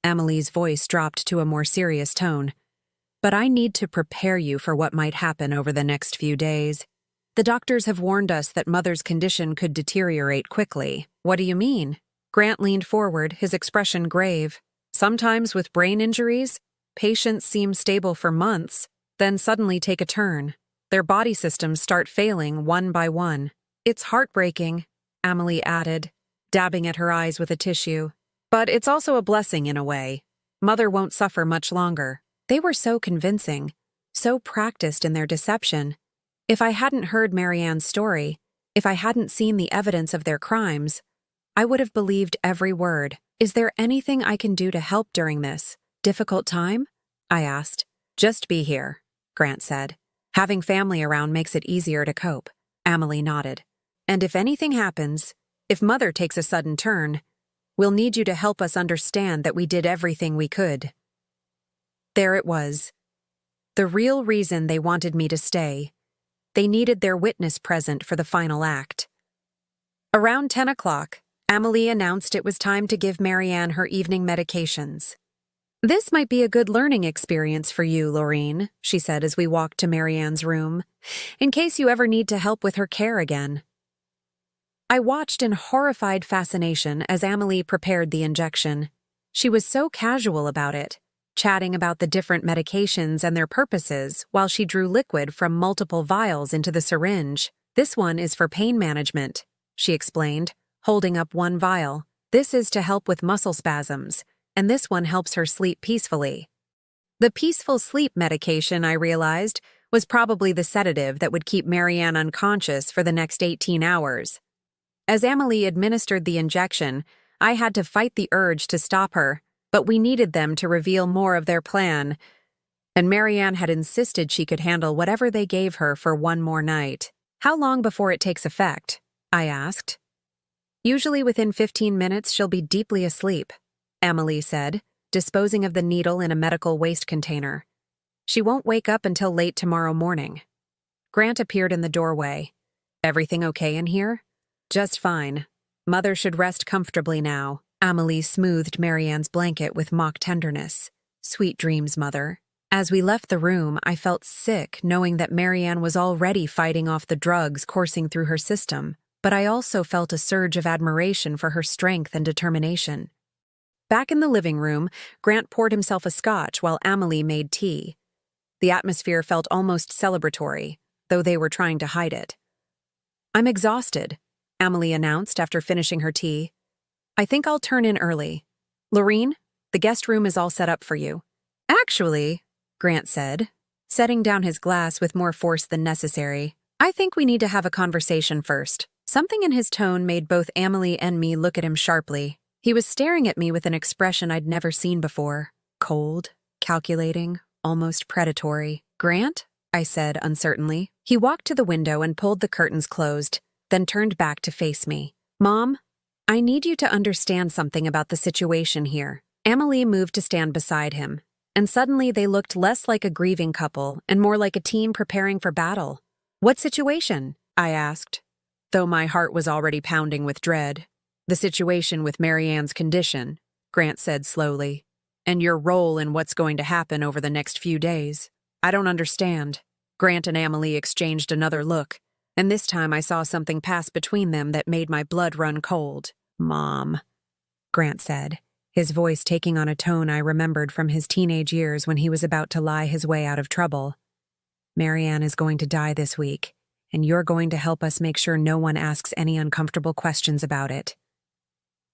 Amelie's voice dropped to a more serious tone. but I need to prepare you for what might happen over the next few days. The doctors have warned us that Mother's condition could deteriorate quickly. What do you mean? Grant leaned forward, his expression grave. Sometimes with brain injuries, patients seem stable for months, then suddenly take a turn. Their body systems start failing one by one. It's heartbreaking, Amelie added, dabbing at her eyes with a tissue. But it's also a blessing in a way. Mother won't suffer much longer. They were so convincing, so practiced in their deception. If I hadn't heard Marianne's story, if I hadn't seen the evidence of their crimes, I would have believed every word. Is there anything I can do to help during this difficult time? I asked. Just be here, Grant said. Having family around makes it easier to cope. Amelie nodded. And if anything happens, if Mother takes a sudden turn, we'll need you to help us understand that we did everything we could. There it was. The real reason they wanted me to stay. They needed their witness present for the final act. Around 10 o'clock, Amelie announced it was time to give Marianne her evening medications. This might be a good learning experience for you, Laureen, she said as we walked to Marianne's room, in case you ever need to help with her care again. I watched in horrified fascination as Amelie prepared the injection. She was so casual about it, chatting about the different medications and their purposes while she drew liquid from multiple vials into the syringe. This one is for pain management, she explained, holding up one vial. This is to help with muscle spasms, and this one helps her sleep peacefully. The peaceful sleep medication, I realized, was probably the sedative that would keep Marianne unconscious for the next 18 hours. As Amelie administered the injection, I had to fight the urge to stop her, but we needed them to reveal more of their plan, and Marianne had insisted she could handle whatever they gave her for one more night. How long before it takes effect? I asked. Usually within 15 minutes she'll be deeply asleep, Amelie said, disposing of the needle in a medical waste container. She won't wake up until late tomorrow morning. Grant appeared in the doorway. Everything okay in here? Just fine. Mother should rest comfortably now. Amelie smoothed Marianne's blanket with mock tenderness. Sweet dreams, Mother. As we left the room, I felt sick knowing that Marianne was already fighting off the drugs coursing through her system, but I also felt a surge of admiration for her strength and determination. Back in the living room, Grant poured himself a scotch while Amelie made tea. The atmosphere felt almost celebratory, though they were trying to hide it. I'm exhausted, Amelie announced after finishing her tea. I think I'll turn in early. Laureen, the guest room is all set up for you. Actually, Grant said, setting down his glass with more force than necessary, I think we need to have a conversation first. Something in his tone made both Amelie and me look at him sharply. He was staring at me with an expression I'd never seen before. Cold, calculating, almost predatory. Grant? I said uncertainly. He walked to the window and pulled the curtains closed, then turned back to face me. Mom, I need you to understand something about the situation here. Amelie moved to stand beside him, and suddenly they looked less like a grieving couple and more like a team preparing for battle. What situation? I asked, though my heart was already pounding with dread. The situation with Marianne's condition, Grant said slowly, and your role in what's going to happen over the next few days. I don't understand. Grant and Amelie exchanged another look, and this time I saw something pass between them that made my blood run cold. Mom, Grant said, his voice taking on a tone I remembered from his teenage years when he was about to lie his way out of trouble. Marianne is going to die this week, and you're going to help us make sure no one asks any uncomfortable questions about it.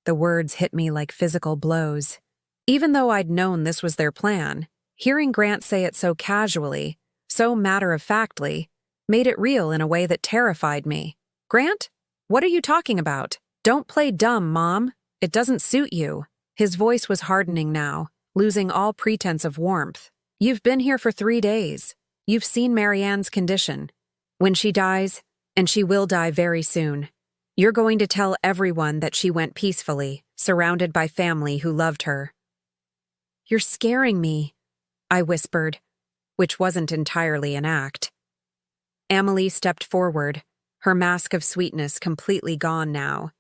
The words hit me like physical blows. Even though I'd known this was their plan, hearing Grant say it so casually, so matter-of-factly, made it real in a way that terrified me. Grant? What are you talking about? Don't play dumb, Mom. It doesn't suit you. His voice was hardening now, losing all pretense of warmth. You've been here for 3 days. You've seen Marianne's condition. When she dies, and she will die very soon, you're going to tell everyone that she went peacefully, surrounded by family who loved her. You're scaring me, I whispered, which wasn't entirely an act. Amelie stepped forward, her mask of sweetness completely gone now.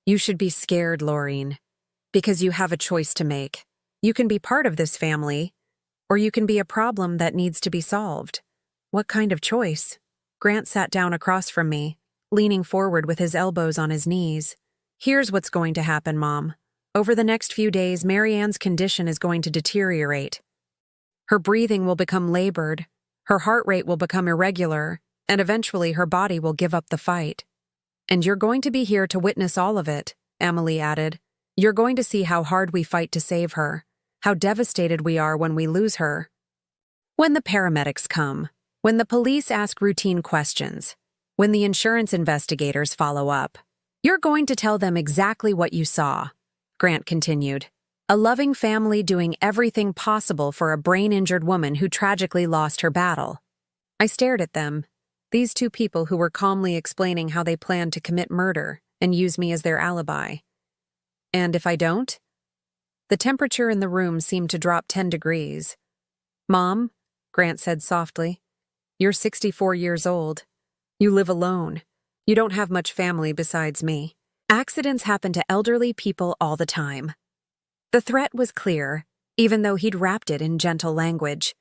You should be scared, Laureen, because you have a choice to make. You can be part of this family, Or you can be a problem that needs to be solved. What kind of choice? Grant sat down across from me, leaning forward with his elbows on his knees. Here's what's going to happen, Mom. Over the next few days, Marianne's condition is going to deteriorate. Her breathing will become labored, her heart rate will become irregular, and eventually her body will give up the fight. And you're going to be here to witness all of it, Emily added. You're going to see how hard we fight to save her, how devastated we are when we lose her. When the paramedics come, when the police ask routine questions, when the insurance investigators follow up, you're going to tell them exactly what you saw, Grant continued. A loving family doing everything possible for a brain-injured woman who tragically lost her battle. I stared at them, these two people who were calmly explaining how they planned to commit murder and use me as their alibi. And if I don't? The temperature in the room seemed to drop 10 degrees. Mom, Grant said softly, you're 64 years old. You live alone. You don't have much family besides me. Accidents happen to elderly people all the time. The threat was clear, even though he'd wrapped it in gentle language.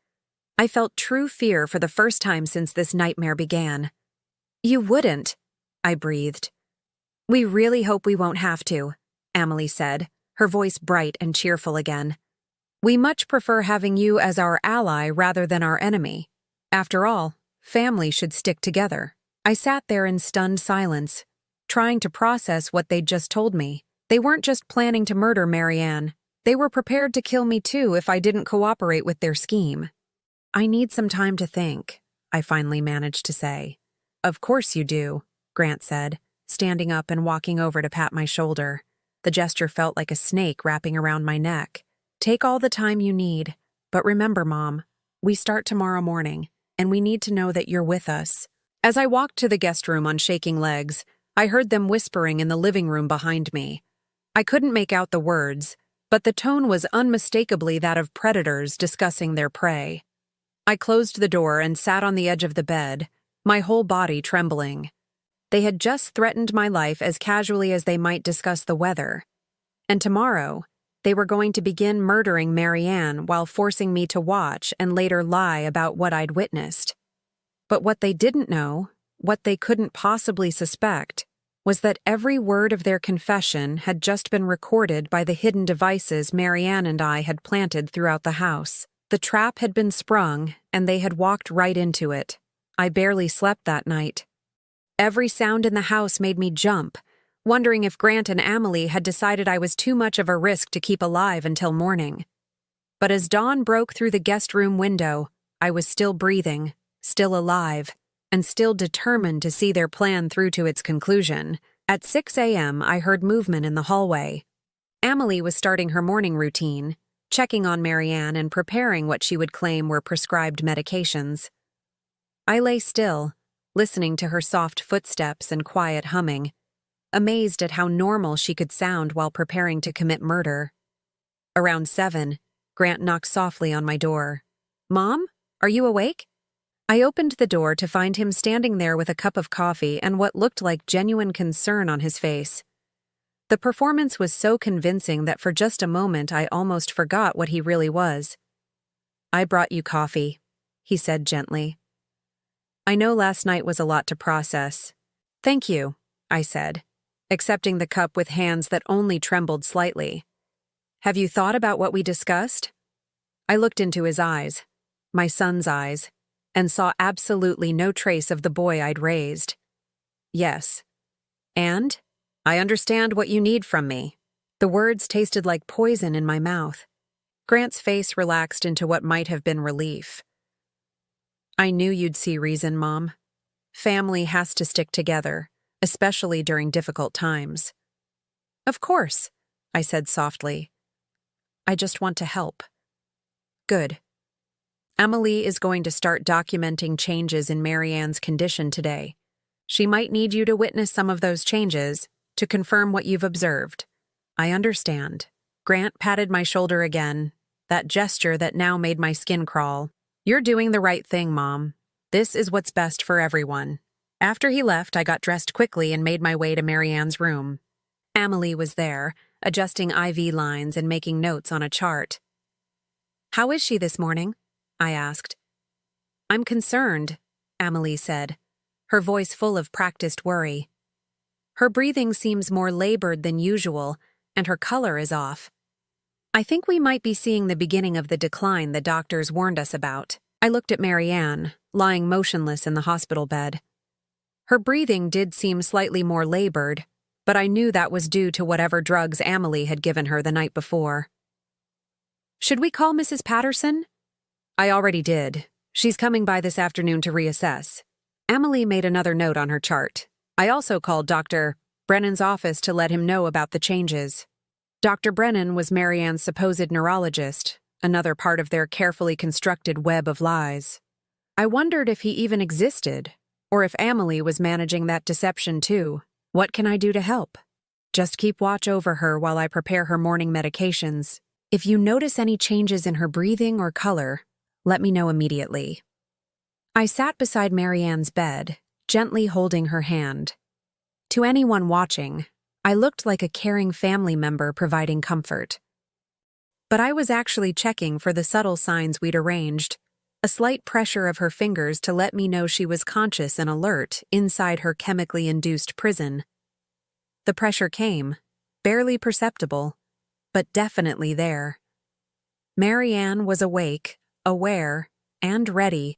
I felt true fear for the first time since this nightmare began. You wouldn't, I breathed. We really hope we won't have to, Emily said, her voice bright and cheerful again. We much prefer having you as our ally rather than our enemy. After all, family should stick together. I sat there in stunned silence, trying to process what they'd just told me. They weren't just planning to murder Marianne. They were prepared to kill me too if I didn't cooperate with their scheme. I need some time to think, I finally managed to say. Of course you do, Grant said, standing up and walking over to pat my shoulder. The gesture felt like a snake wrapping around my neck. Take all the time you need, but remember, Mom, we start tomorrow morning, and we need to know that you're with us. As I walked to the guest room on shaking legs, I heard them whispering in the living room behind me. I couldn't make out the words, but the tone was unmistakably that of predators discussing their prey. I closed the door and sat on the edge of the bed, my whole body trembling. They had just threatened my life as casually as they might discuss the weather. And tomorrow, they were going to begin murdering Marianne while forcing me to watch and later lie about what I'd witnessed. But what they didn't know, what they couldn't possibly suspect, was that every word of their confession had just been recorded by the hidden devices Marianne and I had planted throughout the house. The trap had been sprung, and they had walked right into it. I barely slept that night. Every sound in the house made me jump, wondering if Grant and Emily had decided I was too much of a risk to keep alive until morning. But as dawn broke through the guest room window, I was still breathing, still alive, and still determined to see their plan through to its conclusion. At 6 a.m., I heard movement in the hallway. Emily was starting her morning routine, checking on Marianne and preparing what she would claim were prescribed medications. I lay still, listening to her soft footsteps and quiet humming, amazed at how normal she could sound while preparing to commit murder. Around 7, Grant knocked softly on my door. Mom, are you awake? I opened the door to find him standing there with a cup of coffee and what looked like genuine concern on his face. The performance was so convincing that for just a moment I almost forgot what he really was. I brought you coffee, he said gently. I know last night was a lot to process. Thank you, I said, accepting the cup with hands that only trembled slightly. Have you thought about what we discussed? I looked into his eyes, my son's eyes, and saw absolutely no trace of the boy I'd raised. Yes. And? I understand what you need from me. The words tasted like poison in my mouth. Grant's face relaxed into what might have been relief. I knew you'd see reason, Mom. Family has to stick together, especially during difficult times. Of course, I said softly. I just want to help. Good. Emily is going to start documenting changes in Marianne's condition today. She might need you to witness some of those changes to confirm what you've observed. I understand. Grant patted my shoulder again, that gesture that now made my skin crawl. You're doing the right thing, Mom. This is what's best for everyone. After he left, I got dressed quickly and made my way to Marianne's room. Emily was there, adjusting IV lines and making notes on a chart. How is she this morning? I asked. I'm concerned, Amelie said, her voice full of practiced worry. Her breathing seems more labored than usual, and her color is off. I think we might be seeing the beginning of the decline the doctors warned us about. I looked at Marianne, lying motionless in the hospital bed. Her breathing did seem slightly more labored, but I knew that was due to whatever drugs Amelie had given her the night before. Should we call Mrs. Patterson? I already did. She's coming by this afternoon to reassess. Amelie made another note on her chart. I also called Dr. Brennan's office to let him know about the changes. Dr. Brennan was Marianne's supposed neurologist, another part of their carefully constructed web of lies. I wondered if he even existed, or if Amelie was managing that deception too. What can I do to help? Just keep watch over her while I prepare her morning medications. If you notice any changes in her breathing or color, let me know immediately. I sat beside Marianne's bed, gently holding her hand. To anyone watching, I looked like a caring family member providing comfort. But I was actually checking for the subtle signs we'd arranged, a slight pressure of her fingers to let me know she was conscious and alert inside her chemically induced prison. The pressure came, barely perceptible, but definitely there. Marianne was awake, aware, and ready.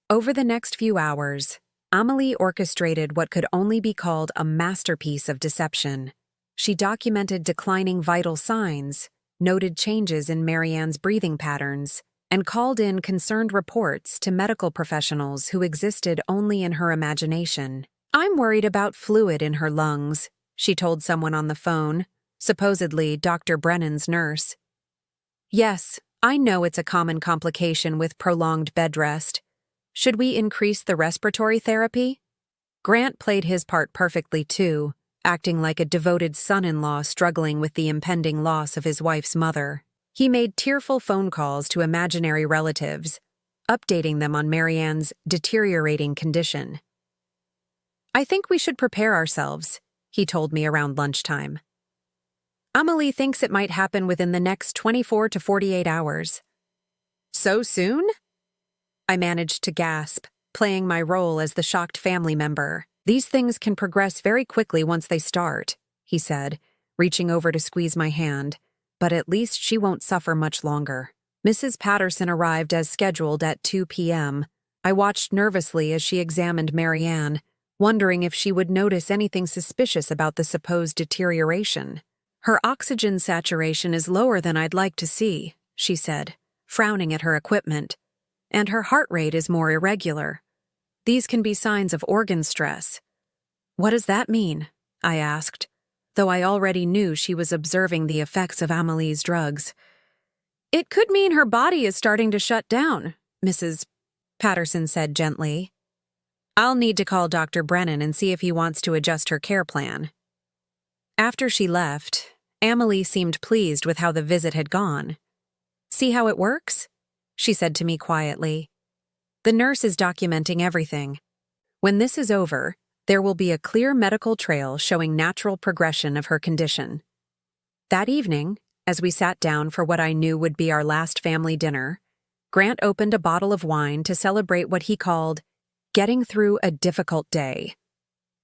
Over the next few hours, Amelie orchestrated what could only be called a masterpiece of deception. She documented declining vital signs, noted changes in Marianne's breathing patterns, and called in concerned reports to medical professionals who existed only in her imagination. I'm worried about fluid in her lungs, she told someone on the phone, supposedly Dr. Brennan's nurse. Yes, I know it's a common complication with prolonged bed rest. Should we increase the respiratory therapy? Grant played his part perfectly too, acting like a devoted son-in-law struggling with the impending loss of his wife's mother. He made tearful phone calls to imaginary relatives, updating them on Marianne's deteriorating condition. I think we should prepare ourselves, he told me around lunchtime. Amelie thinks it might happen within the next 24 to 48 hours. So soon? I managed to gasp, playing my role as the shocked family member. These things can progress very quickly once they start, he said, reaching over to squeeze my hand, but at least she won't suffer much longer. Mrs. Patterson arrived as scheduled at 2 p.m. I watched nervously as she examined Marianne, wondering if she would notice anything suspicious about the supposed deterioration. Her oxygen saturation is lower than I'd like to see, she said, frowning at her equipment, and her heart rate is more irregular. These can be signs of organ stress. What does that mean? I asked, though I already knew she was observing the effects of Amelie's drugs. It could mean her body is starting to shut down, Mrs. Patterson said gently. I'll need to call Dr. Brennan and see if he wants to adjust her care plan. After she left, Amelie seemed pleased with how the visit had gone. See how it works? She said to me quietly. The nurse is documenting everything. When this is over, there will be a clear medical trail showing natural progression of her condition. That evening, as we sat down for what I knew would be our last family dinner, Grant opened a bottle of wine to celebrate what he called getting through a difficult day.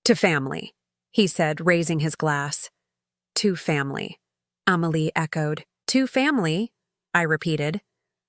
To family, he said, raising his glass. To family, Amelie echoed. To family, I repeated,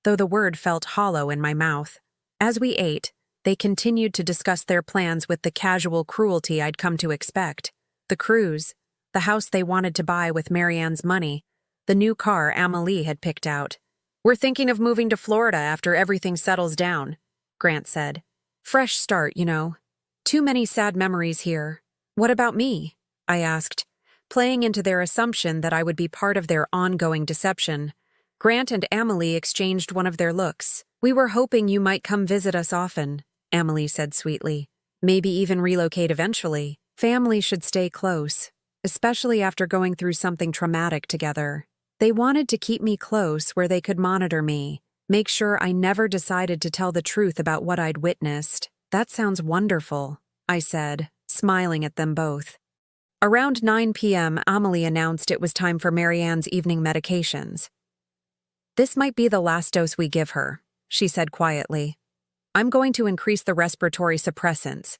though the word felt hollow in my mouth. As we ate, they continued to discuss their plans with the casual cruelty I'd come to expect. The cruise, the house they wanted to buy with Marianne's money, the new car Amelie had picked out. We're thinking of moving to Florida after everything settles down, Grant said. Fresh start, you know. Too many sad memories here. What about me? I asked, playing into their assumption that I would be part of their ongoing deception. Grant and Amelie exchanged one of their looks. We were hoping you might come visit us often, Amelie said sweetly. Maybe even relocate eventually. Family should stay close, especially after going through something traumatic together. They wanted to keep me close where they could monitor me, make sure I never decided to tell the truth about what I'd witnessed. That sounds wonderful, I said, smiling at them both. Around 9 p.m., Amelie announced it was time for Marianne's evening medications. "This might be the last dose we give her," she said quietly. "I'm going to increase the respiratory suppressants.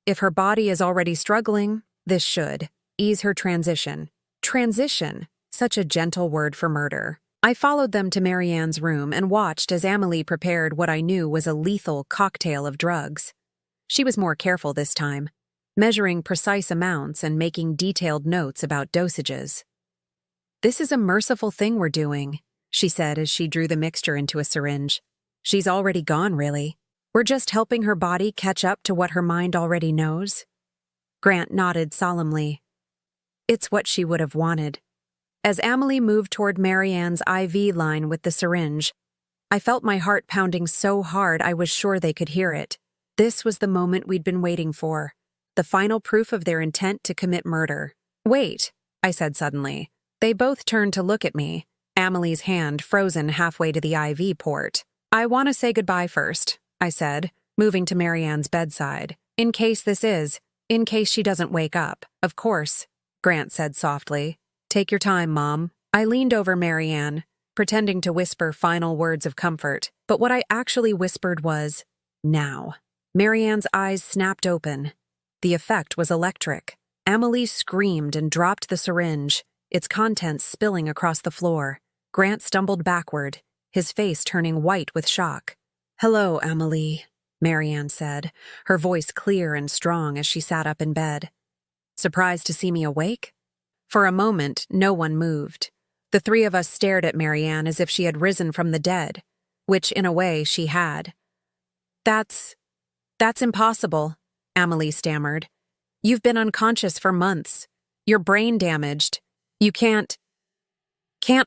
If her body is already struggling, this should ease her transition." Transition, such a gentle word for murder. I followed them to Marianne's room and watched as Amelie prepared what I knew was a lethal cocktail of drugs. She was more careful this time, measuring precise amounts and making detailed notes about dosages. "This is a merciful thing we're doing," she said as she drew the mixture into a syringe. "She's already gone, really. We're just helping her body catch up to what her mind already knows." Grant nodded solemnly. It's what she would have wanted. As Amelie moved toward Marianne's IV line with the syringe, I felt my heart pounding so hard I was sure they could hear it. This was the moment we'd been waiting for, the final proof of their intent to commit murder. "Wait," I said suddenly. They both turned to look at me, Amelie's hand frozen halfway to the IV port. "I want to say goodbye first," I said, moving to Marianne's bedside. In case she doesn't wake up." "Of course," Grant said softly. "Take your time, Mom." I leaned over Marianne, pretending to whisper final words of comfort, but what I actually whispered was, "Now." Marianne's eyes snapped open. The effect was electric. Amelie screamed and dropped the syringe, its contents spilling across the floor. Grant stumbled backward, his face turning white with shock. "Hello, Amelie," Marianne said, her voice clear and strong as she sat up in bed. "Surprised to see me awake?" For a moment, no one moved. The three of us stared at Marianne as if she had risen from the dead, which, in a way, she had. That's impossible," Amelie stammered. "You've been unconscious for months. Your brain damaged. You can't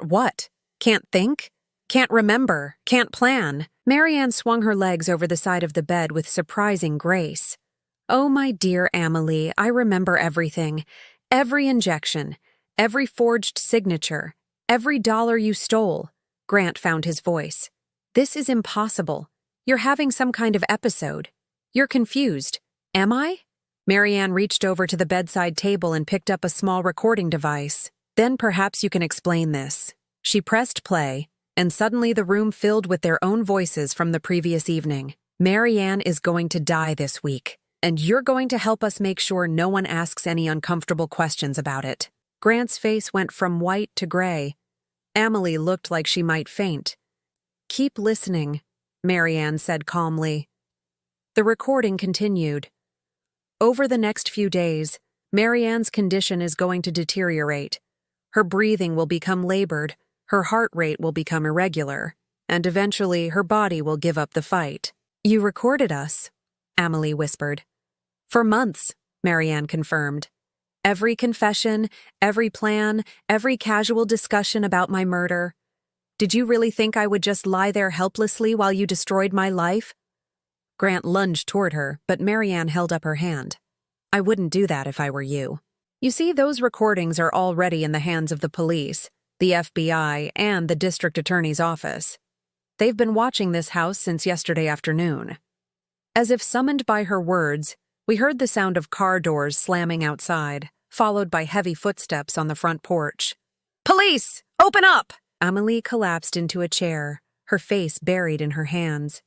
what? Can't think? Can't remember? Can't plan?" Marianne swung her legs over the side of the bed with surprising grace. "Oh, my dear Amelie, I remember everything. Every injection, every forged signature, every dollar you stole." Grant found his voice. "This is impossible. You're having some kind of episode. You're confused. Am I?" Marianne reached over to the bedside table and picked up a small recording device. "Then perhaps you can explain this." She pressed play, and suddenly the room filled with their own voices from the previous evening. "Marianne is going to die this week, and you're going to help us make sure no one asks any uncomfortable questions about it." Grant's face went from white to gray. Amelie looked like she might faint. "Keep listening," Marianne said calmly. The recording continued. "Over the next few days, Marianne's condition is going to deteriorate. Her breathing will become labored, her heart rate will become irregular, and eventually her body will give up the fight." "You recorded us," Amelie whispered. "For months," Marianne confirmed. "Every confession, every plan, every casual discussion about my murder. Did you really think I would just lie there helplessly while you destroyed my life?" Grant lunged toward her, but Marianne held up her hand. "I wouldn't do that if I were you. You see, those recordings are already in the hands of the police, the FBI, and the district attorney's office. They've been watching this house since yesterday afternoon." As if summoned by her words, we heard the sound of car doors slamming outside, followed by heavy footsteps on the front porch. "Police! Open up!" Amelie collapsed into a chair, her face buried in her hands.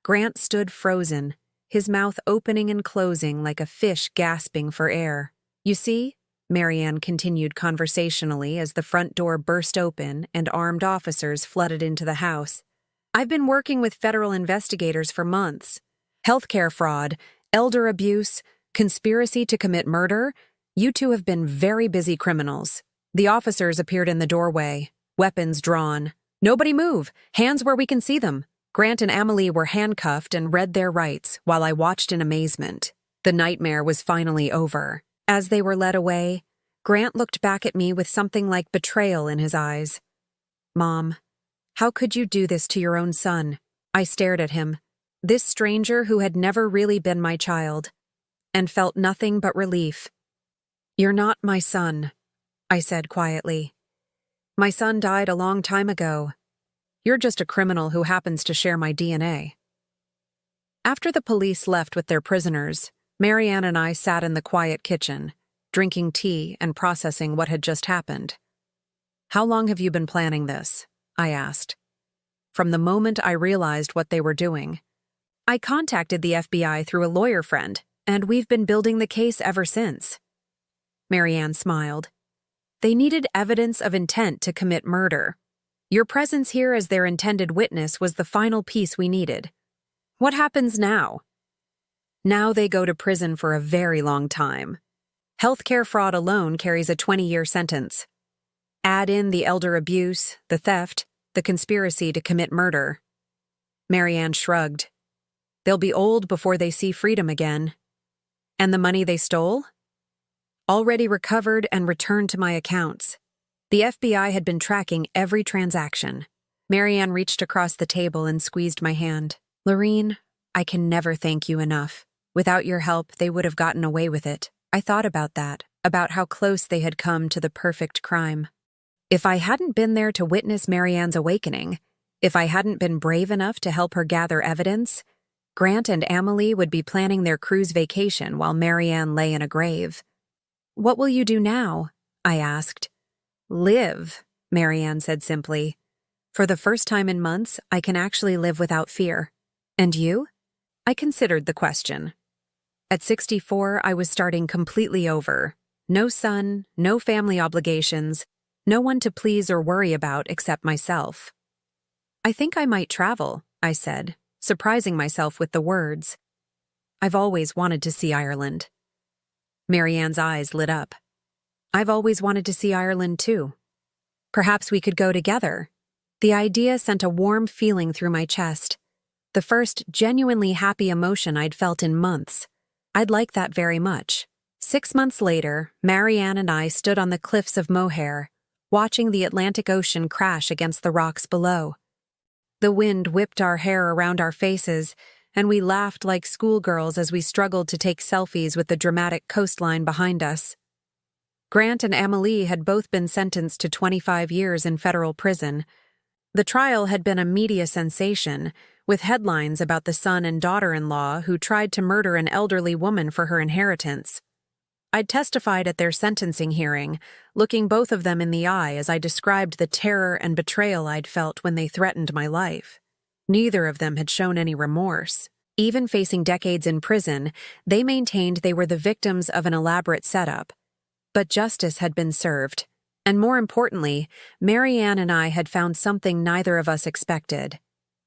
Grant stood frozen, his mouth opening and closing like a fish gasping for air. "You see?" Marianne continued conversationally as the front door burst open and armed officers flooded into the house. "I've been working with federal investigators for months. Healthcare fraud, elder abuse, conspiracy to commit murder. You two have been very busy criminals." The officers appeared in the doorway, weapons drawn. "Nobody move! Hands where we can see them!" Grant and Amelie were handcuffed and read their rights while I watched in amazement. The nightmare was finally over. As they were led away, Grant looked back at me with something like betrayal in his eyes. "Mom, how could you do this to your own son?" I stared at him, this stranger who had never really been my child, and felt nothing but relief. "You're not my son," I said quietly. "My son died a long time ago. You're just a criminal who happens to share my DNA." After the police left with their prisoners, Marianne and I sat in the quiet kitchen, drinking tea and processing what had just happened. "How long have you been planning this?" I asked. from the moment I realized what they were doing. I contacted the FBI through a lawyer friend, and we've been building the case ever since. Marianne smiled. They needed evidence of intent to commit murder. Your presence here as their intended witness was the final piece we needed. What happens now? Now they go to prison for a very long time. Healthcare fraud alone carries a 20-year sentence. Add in the elder abuse, the theft, the conspiracy to commit murder. Marianne shrugged. They'll be old before they see freedom again. And the money they stole? Already recovered and returned to my accounts. The FBI had been tracking every transaction. Marianne reached across the table and squeezed my hand. Lorene, I can never thank you enough. Without your help, they would have gotten away with it. I thought about that, about how close they had come to the perfect crime. If I hadn't been there to witness Marianne's awakening, if I hadn't been brave enough to help her gather evidence, Grant and Amelie would be planning their cruise vacation while Marianne lay in a grave. What will you do now? I asked. Live, Marianne said simply. For the first time in months, I can actually live without fear. And you? I considered the question. At 64, I was starting completely over. No son, no family obligations, no one to please or worry about except myself. I think I might travel, I said, surprising myself with the words. I've always wanted to see Ireland. Marianne's eyes lit up. I've always wanted to see Ireland too. Perhaps we could go together. The idea sent a warm feeling through my chest. The first genuinely happy emotion I'd felt in months. I'd like that very much. 6 months later, Marianne and I stood on the cliffs of Moher, watching the Atlantic Ocean crash against the rocks below. The wind whipped our hair around our faces, and we laughed like schoolgirls as we struggled to take selfies with the dramatic coastline behind us. Grant and Amelie had both been sentenced to 25 years in federal prison. The trial had been a media sensation, with headlines about the son and daughter-in-law who tried to murder an elderly woman for her inheritance. I'd testified at their sentencing hearing, looking both of them in the eye as I described the terror and betrayal I'd felt when they threatened my life. Neither of them had shown any remorse. Even facing decades in prison, they maintained they were the victims of an elaborate setup. But justice had been served, and more importantly, Marianne and I had found something neither of us expected: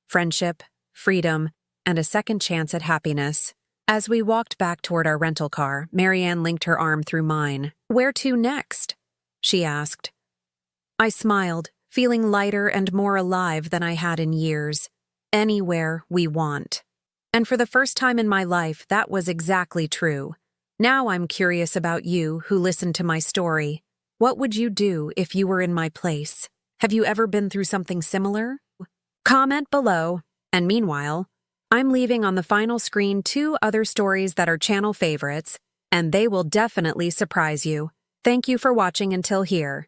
friendship, freedom, and a second chance at happiness. As we walked back toward our rental car, Marianne linked her arm through mine. Where to next? She asked. I smiled, feeling lighter and more alive than I had in years. Anywhere we want. And for the first time in my life, that was exactly true. Now I'm curious about you who listened to my story. What would you do if you were in my place? Have you ever been through something similar? Comment below. And meanwhile, I'm leaving on the final screen 2 other stories that are channel favorites, and they will definitely surprise you. Thank you for watching until here.